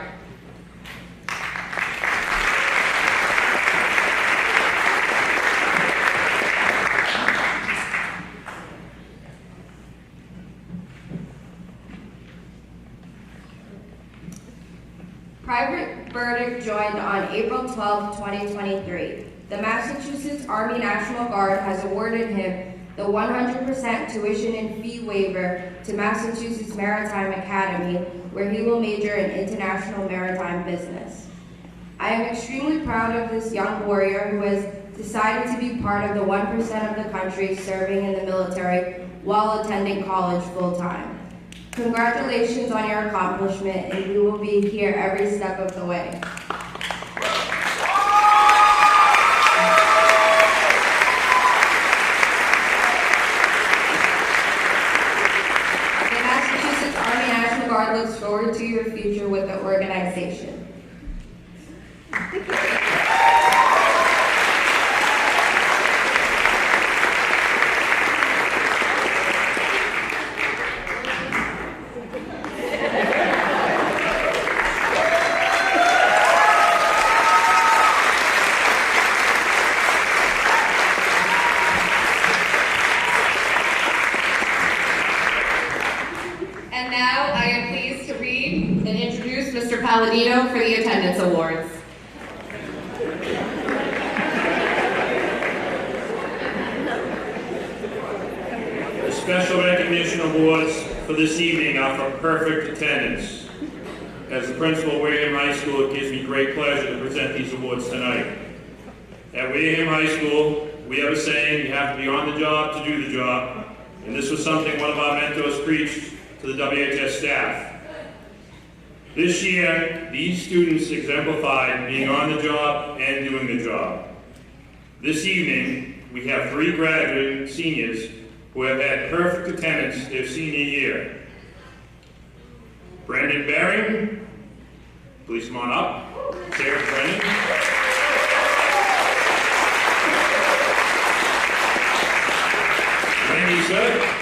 Private Burdick joined on April 12, 2023. The Massachusetts Army National Guard has awarded him the 100% tuition and fee waiver to Massachusetts Maritime Academy, where he will major in international maritime business. I am extremely proud of this young warrior who has decided to be part of the 1% of the country serving in the military while attending college full-time. Congratulations on your accomplishment, and you will be here every step of the way. Looks forward to your future with the organization. And now I am pleased to read and introduce Mr. Palladino for the Attendance Awards. The Special Recognition Awards for this evening are for perfect attendance. As the principal of Wareham High School, it gives me great pleasure to present these awards tonight. At Wareham High School, we have a saying, you have to be on the job to do the job, and this was something one of our mentors preached to the WHS staff. This year, these students exemplified being on the job and doing the job. This evening, we have 3 graduating seniors who have had perfect attendance their senior year. Brandon Baring, please come on up. Sarah Brennan. Randy Sud.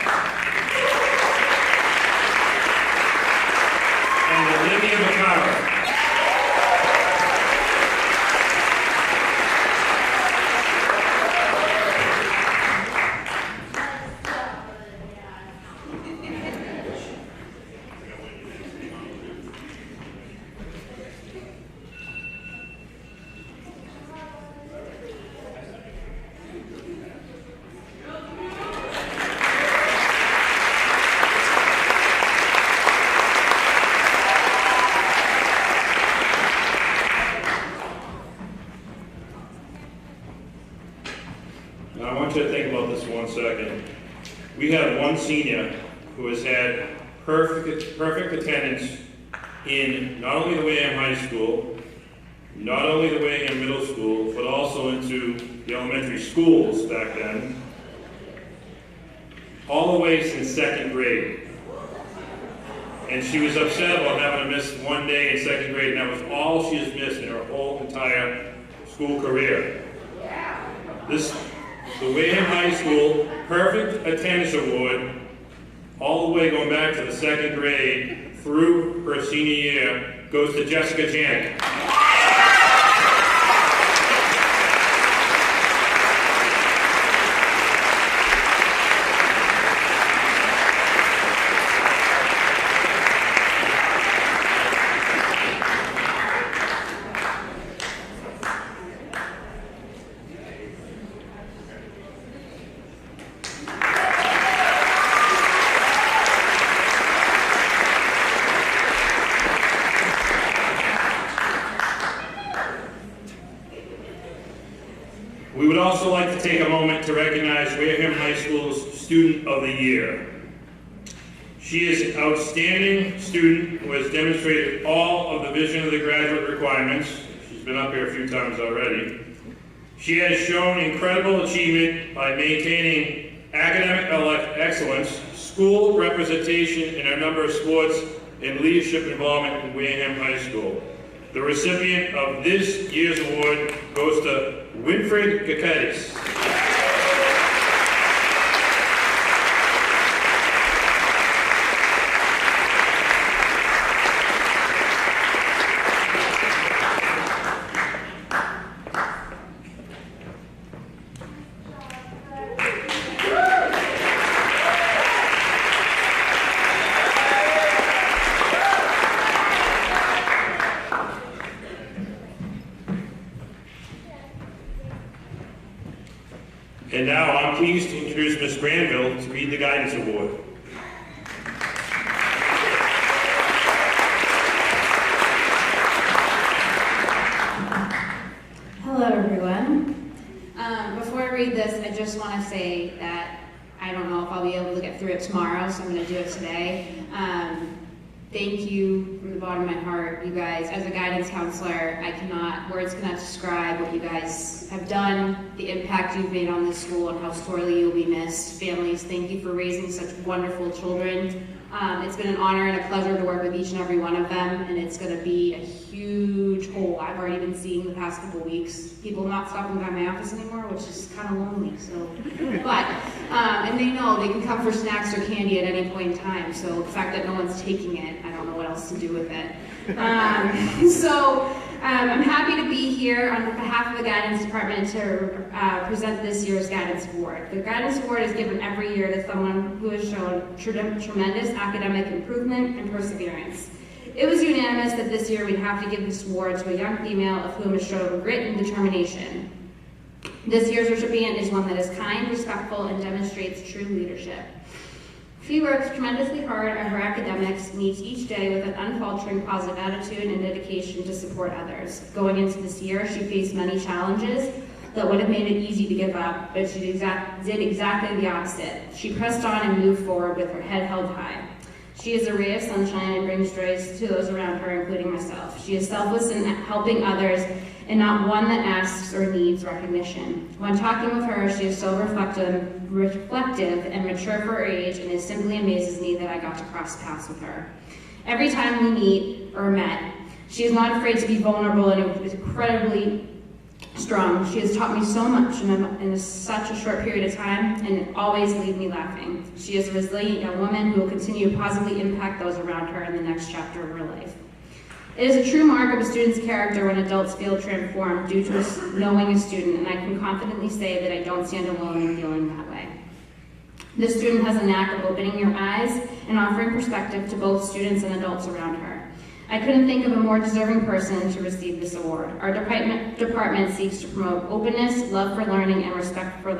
And Olivia McCarroll. 1 second. We have one senior who has had perfect attendance in not only the Wareham High School, not only the Wareham Middle School, but also into the elementary schools back then, all the way since 2nd grade. And she was upset about having to miss one day in 2nd grade, and that was all she has missed in her whole entire school career. The Wareham High School Perfect Attendance Award, all the way going back to the 2nd grade through her senior year, goes to Jessica Janik. We would also like to take a moment to recognize Wareham High School's Student of the Year. She is an outstanding student who has demonstrated all of the vision of the graduate requirements. She's been up here a few times already. She has shown incredible achievement by maintaining academic excellence, school representation in a number of sports, and leadership involvement in Wareham High School. The recipient of this year's award goes to Winfred Gakadis. And now I'm pleased to introduce Ms. Granville to read the Guidance Award. Hello, everyone. Before I read this, I just want to say that I don't know if I'll be able to get through it tomorrow, so I'm going to do it today. Thank you from the bottom of my heart, you guys. As a guidance counselor, words cannot describe what you guys have done, the impact you've made on this school, and how sorely you'll be missed. Families, thank you for raising such wonderful children. It's been an honor and a pleasure to work with each and every one of them, and it's going to be a huge hole. I've already been seeing the past couple weeks people not stopping by my office anymore, which is kind of lonely. So, and they know they can come for snacks or candy at any point in time. So the fact that no one's taking it, I don't know what else to do with it. I'm happy to be here on behalf of the Guidance Department to present this year's Guidance Award. The Guidance Award is given every year to someone who has shown tremendous academic improvement and perseverance. It was unanimous that this year we'd have to give this award to a young female of whom has shown grit and determination. This year's recipient is one that is kind, respectful, and demonstrates true leadership. She works tremendously hard at her academics, meets each day with an unfaltering positive attitude and dedication to support others. Going into this year, she faced many challenges that would have made it easy to give up, but she did exactly the opposite. She pressed on and moved forward with her head held high. She is a ray of sunshine and brings joy to those around her, including myself. She is selfless in helping others and not one that asks or needs recognition. When talking with her, she is so reflective and mature for her age, and it simply amazes me that I got to cross paths with her. Every time we meet or met, she is not afraid to be vulnerable and is incredibly strong. She has taught me so much in such a short period of time and always leaves me laughing. She is a resilient young woman who will continue to positively impact those around her in the next chapter of her life. It is a true mark of a student's character when adults feel transformed due to knowing a student, and I can confidently say that I don't stand alone in feeling that way. This student has a knack of opening your eyes and offering perspective to both students and adults around her. I couldn't think of a more deserving person to receive this award. Our department seeks to promote openness, love for learning, and respect for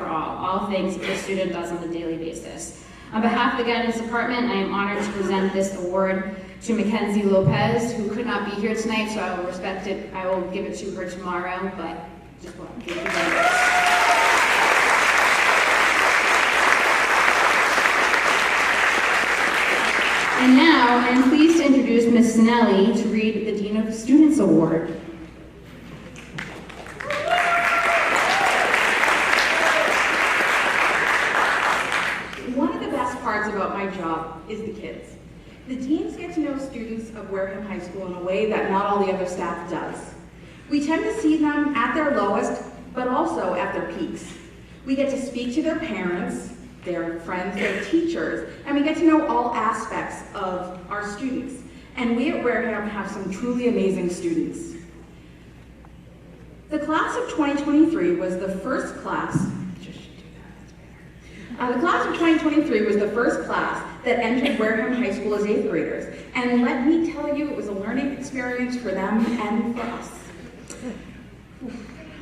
all things that the student does on a daily basis. On behalf of the Guidance Department, I am honored to present this award to Mackenzie Lopez, who could not be here tonight, so I will respect it. I will give it to her tomorrow, but just want to give you that. And now, I am pleased to introduce Ms. Sinelli to read the Dean of Students Award. One of the best parts about my job is the kids. The deans get to know students of Wareham High School in a way that not all the other staff does. We tend to see them at their lowest, but also at their peaks. We get to speak to their parents, their friends, their teachers, and we get to know all aspects of our students. And we at Wareham have some truly amazing students. The class of 2023 was the first class, the class of 2023 was the first class that entered Wareham High School as 8th graders. And let me tell you, it was a learning experience for them and for us.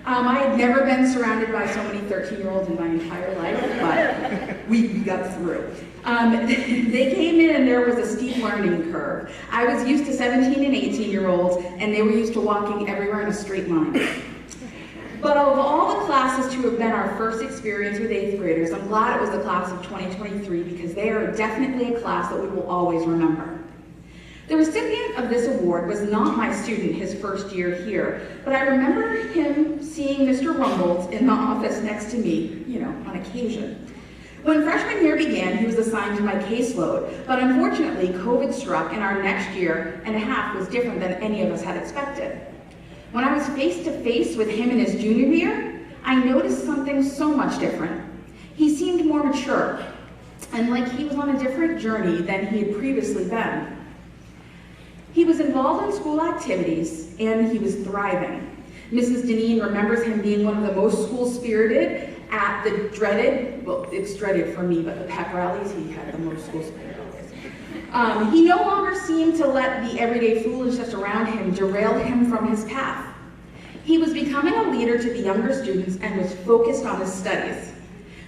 I had never been surrounded by so many 13-year-olds in my entire life, but we got through. They came in and there was a steep learning curve. I was used to 17 and 18-year-olds, and they were used to walking everywhere in a straight line. But of all the classes to have been our first experience with 8th graders, I'm glad it was the class of 2023 because they are definitely a class that we will always remember. The recipient of this award was not my student his first year here, but I remember him seeing Mr. Rumboldt in the office next to me, on occasion. When freshman year began, he was assigned to my caseload, but unfortunately, COVID struck and our next year and a half was different than any of us had expected. When I was face to face with him in his junior year, I noticed something so much different. He seemed more mature, and like he was on a different journey than he had previously been. He was involved in school activities, and he was thriving. Mrs. Deneen remembers him being one of the most school-spirited at the dreaded, well, it's dreaded for me, but the pep rallies, he had the most school-spirited. He no longer seemed to let the everyday foolishness around him derail him from his path. He was becoming a leader to the younger students and was focused on his studies.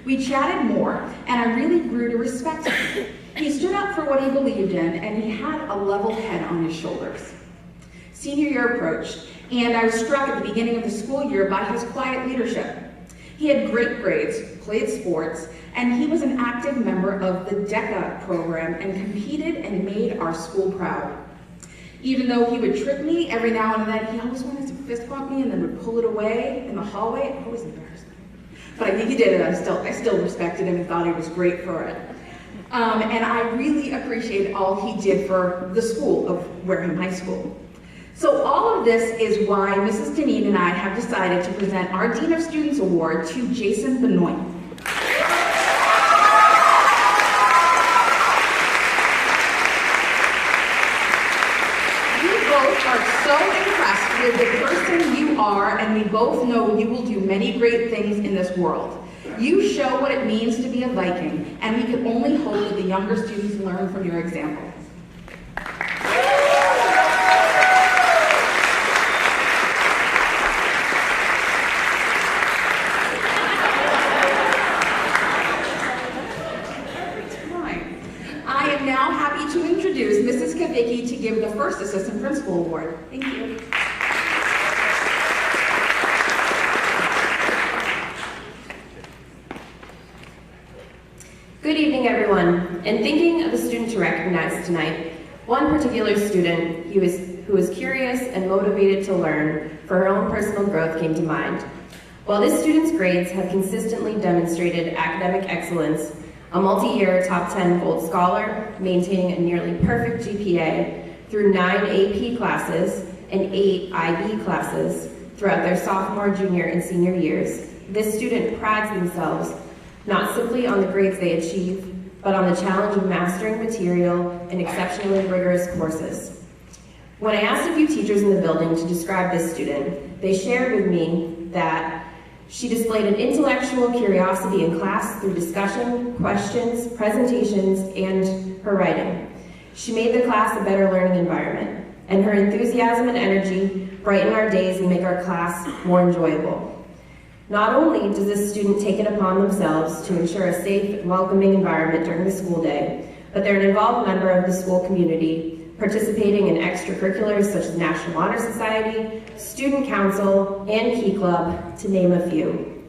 We chatted more, and I really grew to respect him. He stood up for what he believed in, and he had a level head on his shoulders. Senior year approached, and I was struck at the beginning of the school year by his quiet leadership. He had great grades, played sports, and he was an active member of the DECA program and competed and made our school proud. Even though he would trip me every now and then, he always wanted to fist bump me and then would pull it away in the hallway. It always embarrassed me. But I think he did it. I still respected him and thought he was great for it. And I really appreciate all he did for the school of Wareham High School. So all of this is why Mrs. Deneen and I have decided to present our Dean of Students Award to Jason Benoit. We both are so impressed with the person you are, and we both know you will do many great things in this world. You show what it means to be a Viking, and we can only hope that the younger students learn from your example. I am now happy to introduce Mrs. Kavicki to give the first Assistant Principal Award. Thank you. Good evening, everyone. In thinking of the student to recognize tonight, one particular student who was curious and motivated to learn for her own personal growth came to mind. While this student's grades have consistently demonstrated academic excellence, a multi-year top 10 Gold Scholar, maintaining a nearly perfect GPA through 9 AP classes and 8 IB classes throughout their sophomore, junior, and senior years, this student prides themselves not simply on the grades they achieve, but on the challenge of mastering material in exceptionally rigorous courses. When I asked a few teachers in the building to describe this student, they shared with me that she displayed an intellectual curiosity in class through discussion, questions, presentations, and her writing. She made the class a better learning environment, and her enthusiasm and energy brighten our days and make our class more enjoyable. Not only does this student take it upon themselves to ensure a safe and welcoming environment during the school day, but they're an involved member of the school community, participating in extracurriculars such as National Honor Society, Student Council, and Key Club, to name a few.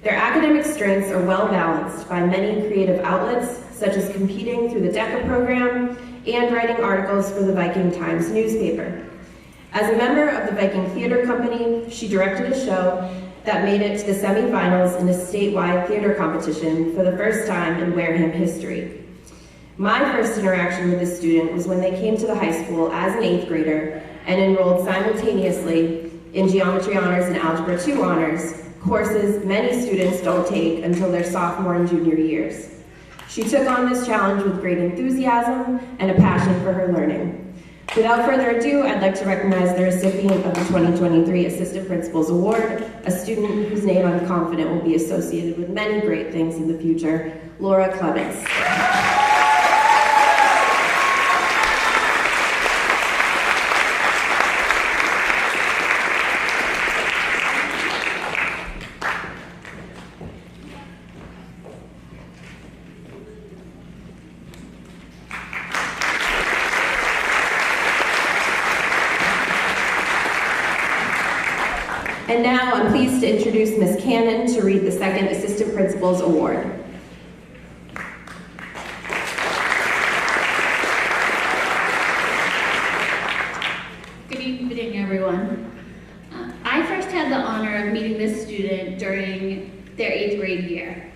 Their academic strengths are well balanced by many creative outlets, such as competing through the DECA program and writing articles for the Viking Times newspaper. As a member of the Viking Theater Company, she directed a show that made it to the semifinals in a statewide theater competition for the first time in Wareham history. My first interaction with this student was when they came to the high school as an 8th grader and enrolled simultaneously in Geometry Honors and Algebra 2 Honors, courses many students don't take until their sophomore and junior years. She took on this challenge with great enthusiasm and a passion for her learning. Without further ado, I'd like to recognize the recipient of the 2023 Assistant Principals Award, a student whose name I'm confident will be associated with many great things in the future, Laura Clements. And now I'm pleased to introduce Ms. Cannon to read the second Assistant Principal's Award. Good evening, everyone. I first had the honor of meeting this student during their 8th grade year.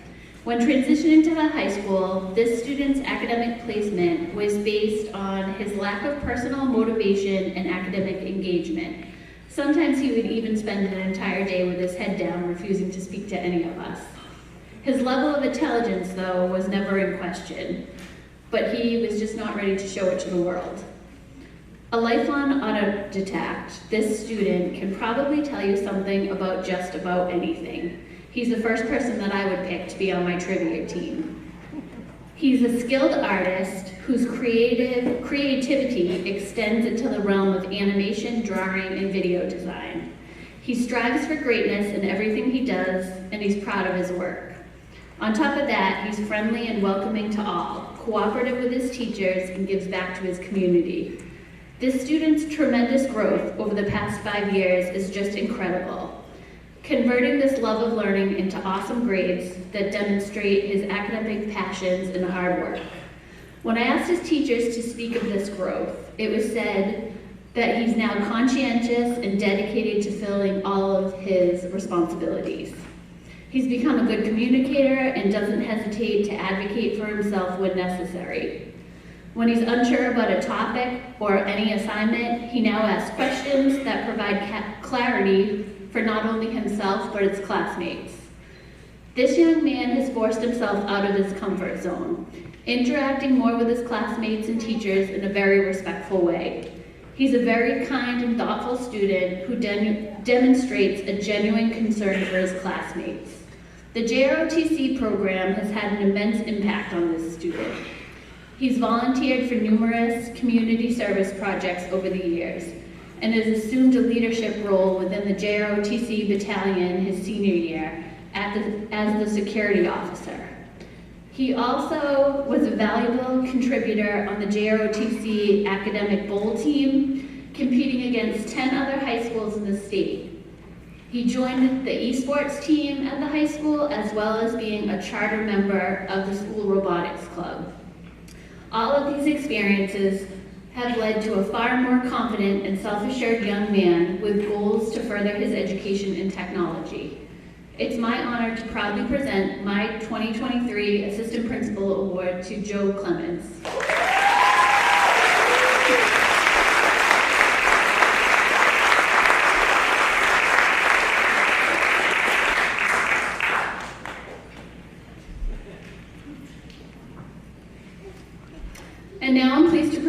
When transitioning to the high school, this student's academic placement was based on his lack of personal motivation and academic engagement. Sometimes he would even spend an entire day with his head down, refusing to speak to any of us. His level of intelligence, though, was never in question, but he was just not ready to show it to the world. A lifelong autodidact, this student can probably tell you something about just about anything. He's the first person that I would pick to be on my trivia team. He's a skilled artist whose creativity extends into the realm of animation, drawing, and video design. He strives for greatness in everything he does, and he's proud of his work. On top of that, he's friendly and welcoming to all, cooperative with his teachers, and gives back to his community. This student's tremendous growth over the past 5 years is just incredible, converting this love of learning into awesome grades that demonstrate his academic passions and hard work. When I asked his teachers to speak of this growth, it was said that he's now conscientious and dedicated to filling all of his responsibilities. He's become a good communicator and doesn't hesitate to advocate for himself when necessary. When he's unsure about a topic or any assignment, he now asks questions that provide clarity for not only himself, but his classmates. This young man has forced himself out of his comfort zone, interacting more with his classmates and teachers in a very respectful way. He's a very kind and thoughtful student who demonstrates a genuine concern for his classmates. The JROTC program has had an immense impact on this student. He's volunteered for numerous community service projects over the years and has assumed a leadership role within the JROTC battalion his senior year as the security officer. He also was a valuable contributor on the JROTC academic bowl team, competing against 10 other high schools in the state. He joined the esports team at the high school, as well as being a charter member of the school robotics club. All of these experiences have led to a far more confident and self-assured young man with goals to further his education in technology. It's my honor to proudly present my 2023 Assistant Principal Award to Joe Clements. And now I'm pleased to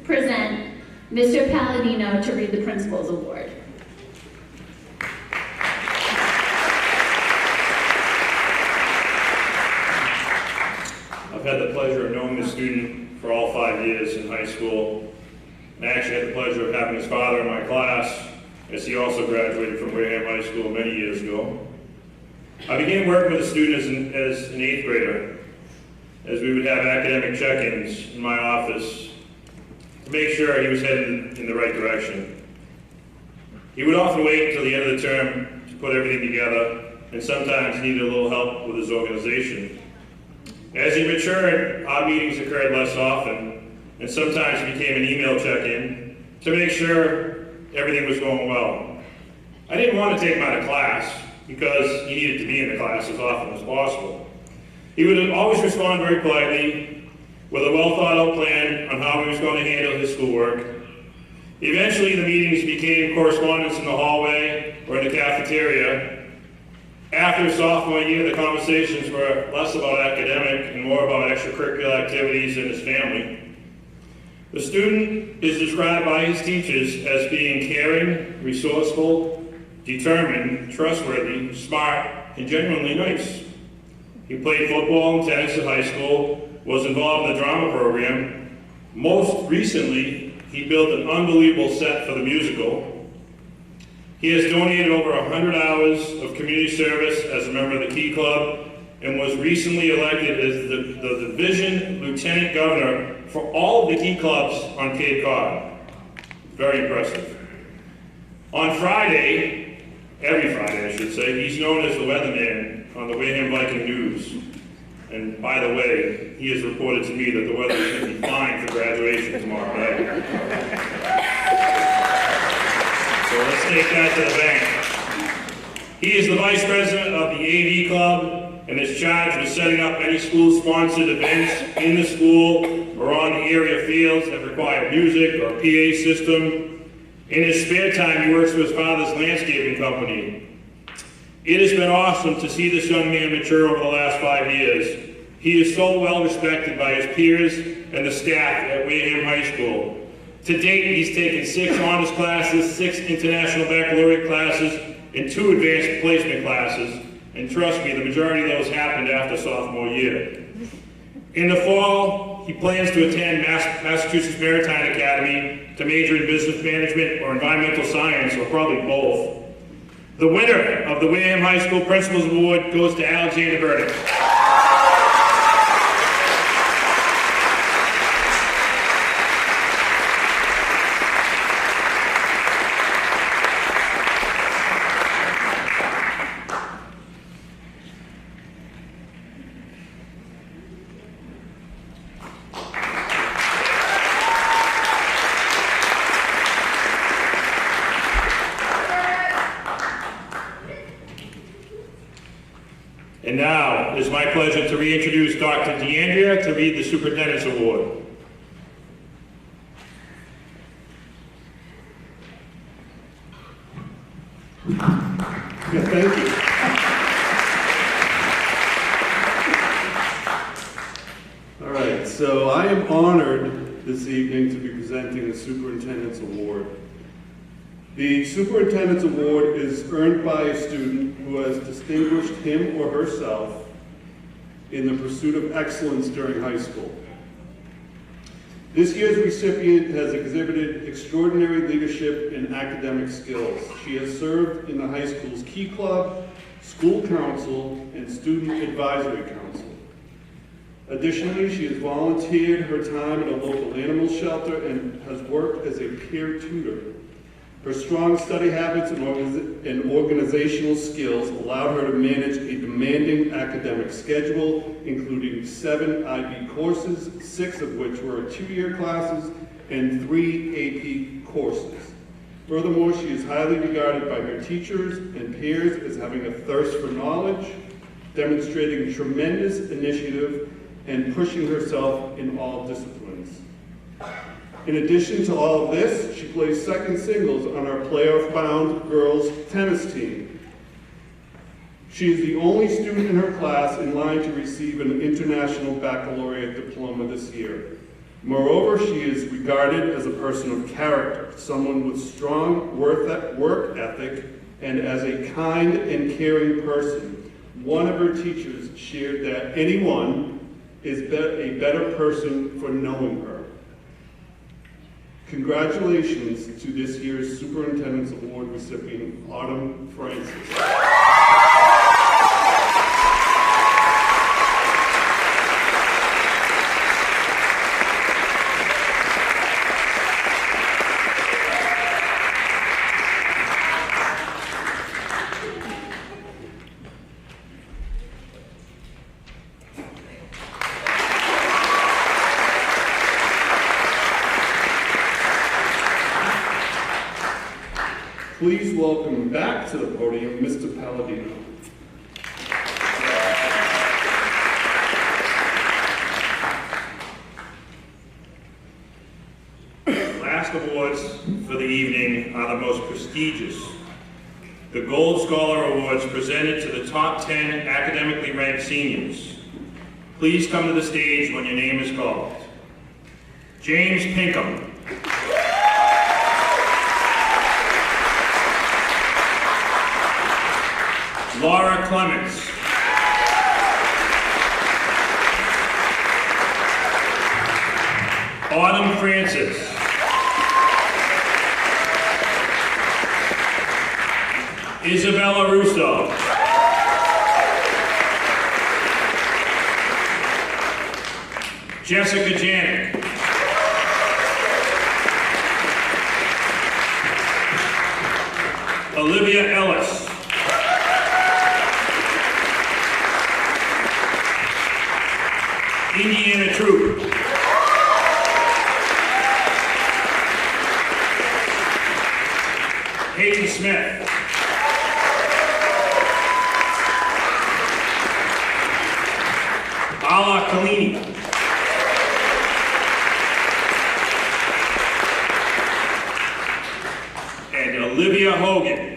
present Mr. Palladino to read the Principal's Award. I've had the pleasure of knowing the student for all 5 years in high school. I actually had the pleasure of having his father in my class, as he also graduated from Wareham High School many years ago. I began working with the student as an 8th grader, as we would have academic check-ins in my office to make sure he was heading in the right direction. He would often wait until the end of the term to put everything together, and sometimes needed a little help with his organization. As he matured, our meetings occurred less often, and sometimes it became an email check-in to make sure everything was going well. I didn't want to take him out of class because he needed to be in the class as often as possible. He would always respond very politely with a well-thought-out plan on how he was going to handle his schoolwork. Eventually, the meetings became correspondence in the hallway or in the cafeteria. After sophomore year, the conversations were less about academic and more about extracurricular activities in his family. The student is described by his teachers as being caring, resourceful, determined, trustworthy, smart, and genuinely nice. He played football and tennis in high school, was involved in the drama program. Most recently, he built an unbelievable set for the musical. He has donated over 100 hours of community service as a member of the Key Club and was recently elected as the Division Lieutenant Governor for all of the Key Clubs on Cape Cod. Very impressive. On Friday, every Friday I should say, he's known as the weatherman on the Wareham Viking News. And by the way, he has reported to me that the weather is going to be fine for graduation tomorrow night. So let's take that to the bank. He is the vice president of the AV Club and is charged with setting up any school-sponsored events in the school or on the area fields that require music or PA system. In his spare time, he works for his father's landscaping company. It has been awesome to see this young man mature over the last 5 years. He is so well respected by his peers and the staff at Wareham High School. To date, he's taken 6 honors classes, 6 international baccalaureate classes, and 2 advanced placement classes. And trust me, the majority of those happened after sophomore year. In the fall, he plans to attend Massachusetts Maritime Academy to major in business management or environmental science, or probably both. The winner of the Wareham High School Principals Award goes to Alexander Burdick. And now, it is my pleasure to reintroduce Dr. DeAndrea to read the Superintendent's Award. Yeah, thank you. All right, so I am honored this evening to be presenting the Superintendent's Award. The Superintendent's Award is earned by a student who has distinguished him or herself in the pursuit of excellence during high school. This year's recipient has exhibited extraordinary leadership and academic skills. She has served in the high school's Key Club, School Council, and Student Advisory Council. Additionally, she has volunteered her time at a local animal shelter and has worked as a peer tutor. Her strong study habits and organizational skills allowed her to manage a demanding academic schedule, including 7 IB courses, 6 of which were 2-year classes, and 3 AP courses. Furthermore, she is highly regarded by her teachers and peers as having a thirst for knowledge, demonstrating tremendous initiative, and pushing herself in all disciplines. In addition to all of this, she plays second singles on our playoff-bound girls tennis team. She is the only student in her class in line to receive an international baccalaureate diploma this year. Moreover, she is regarded as a person of character, someone with strong work ethic, and as a kind and caring person. One of her teachers shared that anyone is a better person for knowing her. Congratulations to this year's Superintendent's Award recipient, Autumn Francis. Please welcome back to the podium, Mr. Palladino. Last awards for the evening are the most prestigious. The Gold Scholar Awards presented to the top 10 academically ranked seniors. Please come to the stage when your name is called. James Pinkham. Laura Clements. Autumn Francis. Isabella Russo. Jessica Janik. Olivia Ellis. Indiana Troop. Hayden Smith. Ala Kalini. And Olivia Hogan.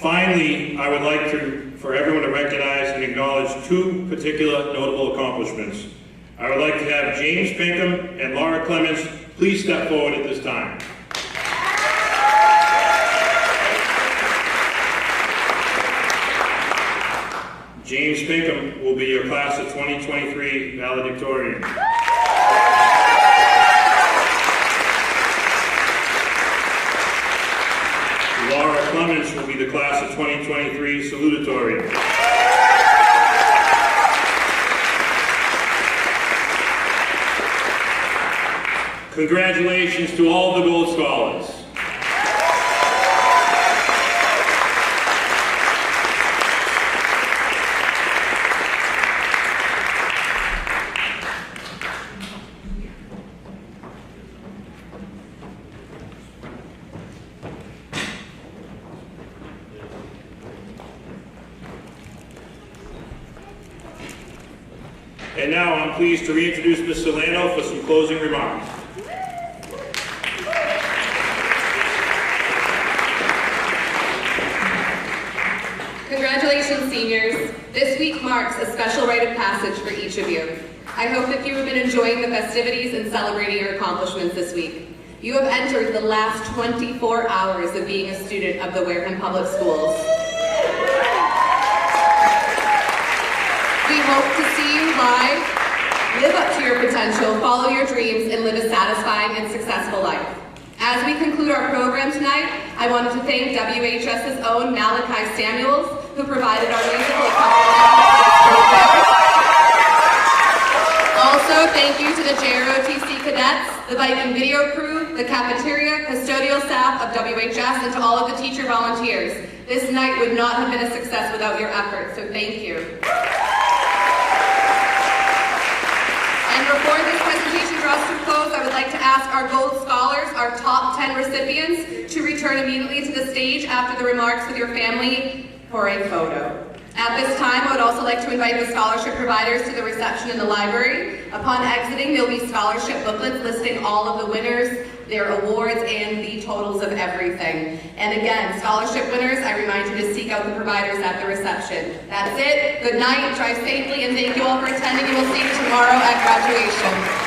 Finally, I would like for everyone to recognize and acknowledge two particular notable accomplishments. I would like to have James Pinkham and Laura Clements please step forward at this time. James Pinkham will be your class of 2023 valedictorian. Laura Clements will be the class of 2023 salutatorian. Congratulations to all the Gold Scholars. And now I'm pleased to reintroduce Ms. Solano for some closing remarks. Congratulations, seniors. This week marks a special rite of passage for each of you. I hope that you have been enjoying the festivities and celebrating your accomplishments this week. You have entered the last 24 hours of being a student of the Wareham Public Schools. We hope to see you live, live up to your potential, follow your dreams, and live a satisfying and successful life. As we conclude our program tonight, I wanted to thank WHS's own Malachi Samuels, who provided our musical accompaniment. Also, thank you to the JROTC cadets, the Viking video crew, the cafeteria, custodial staff of WHS, and to all of the teacher volunteers. This night would not have been a success without your efforts, so thank you. And before this presentation draws to a close, I would like to ask our Gold Scholars, our top 10 recipients, to return immediately to the stage after the remarks with your family for a photo. At this time, I would also like to invite the scholarship providers to the reception in the library. Upon exiting, there will be scholarship booklets listing all of the winners, their awards, and the totals of everything. And again, scholarship winners, I remind you to seek out the providers at the reception. That's it. Good night, drive safely, and thank you all for attending, and we'll see you tomorrow at graduation.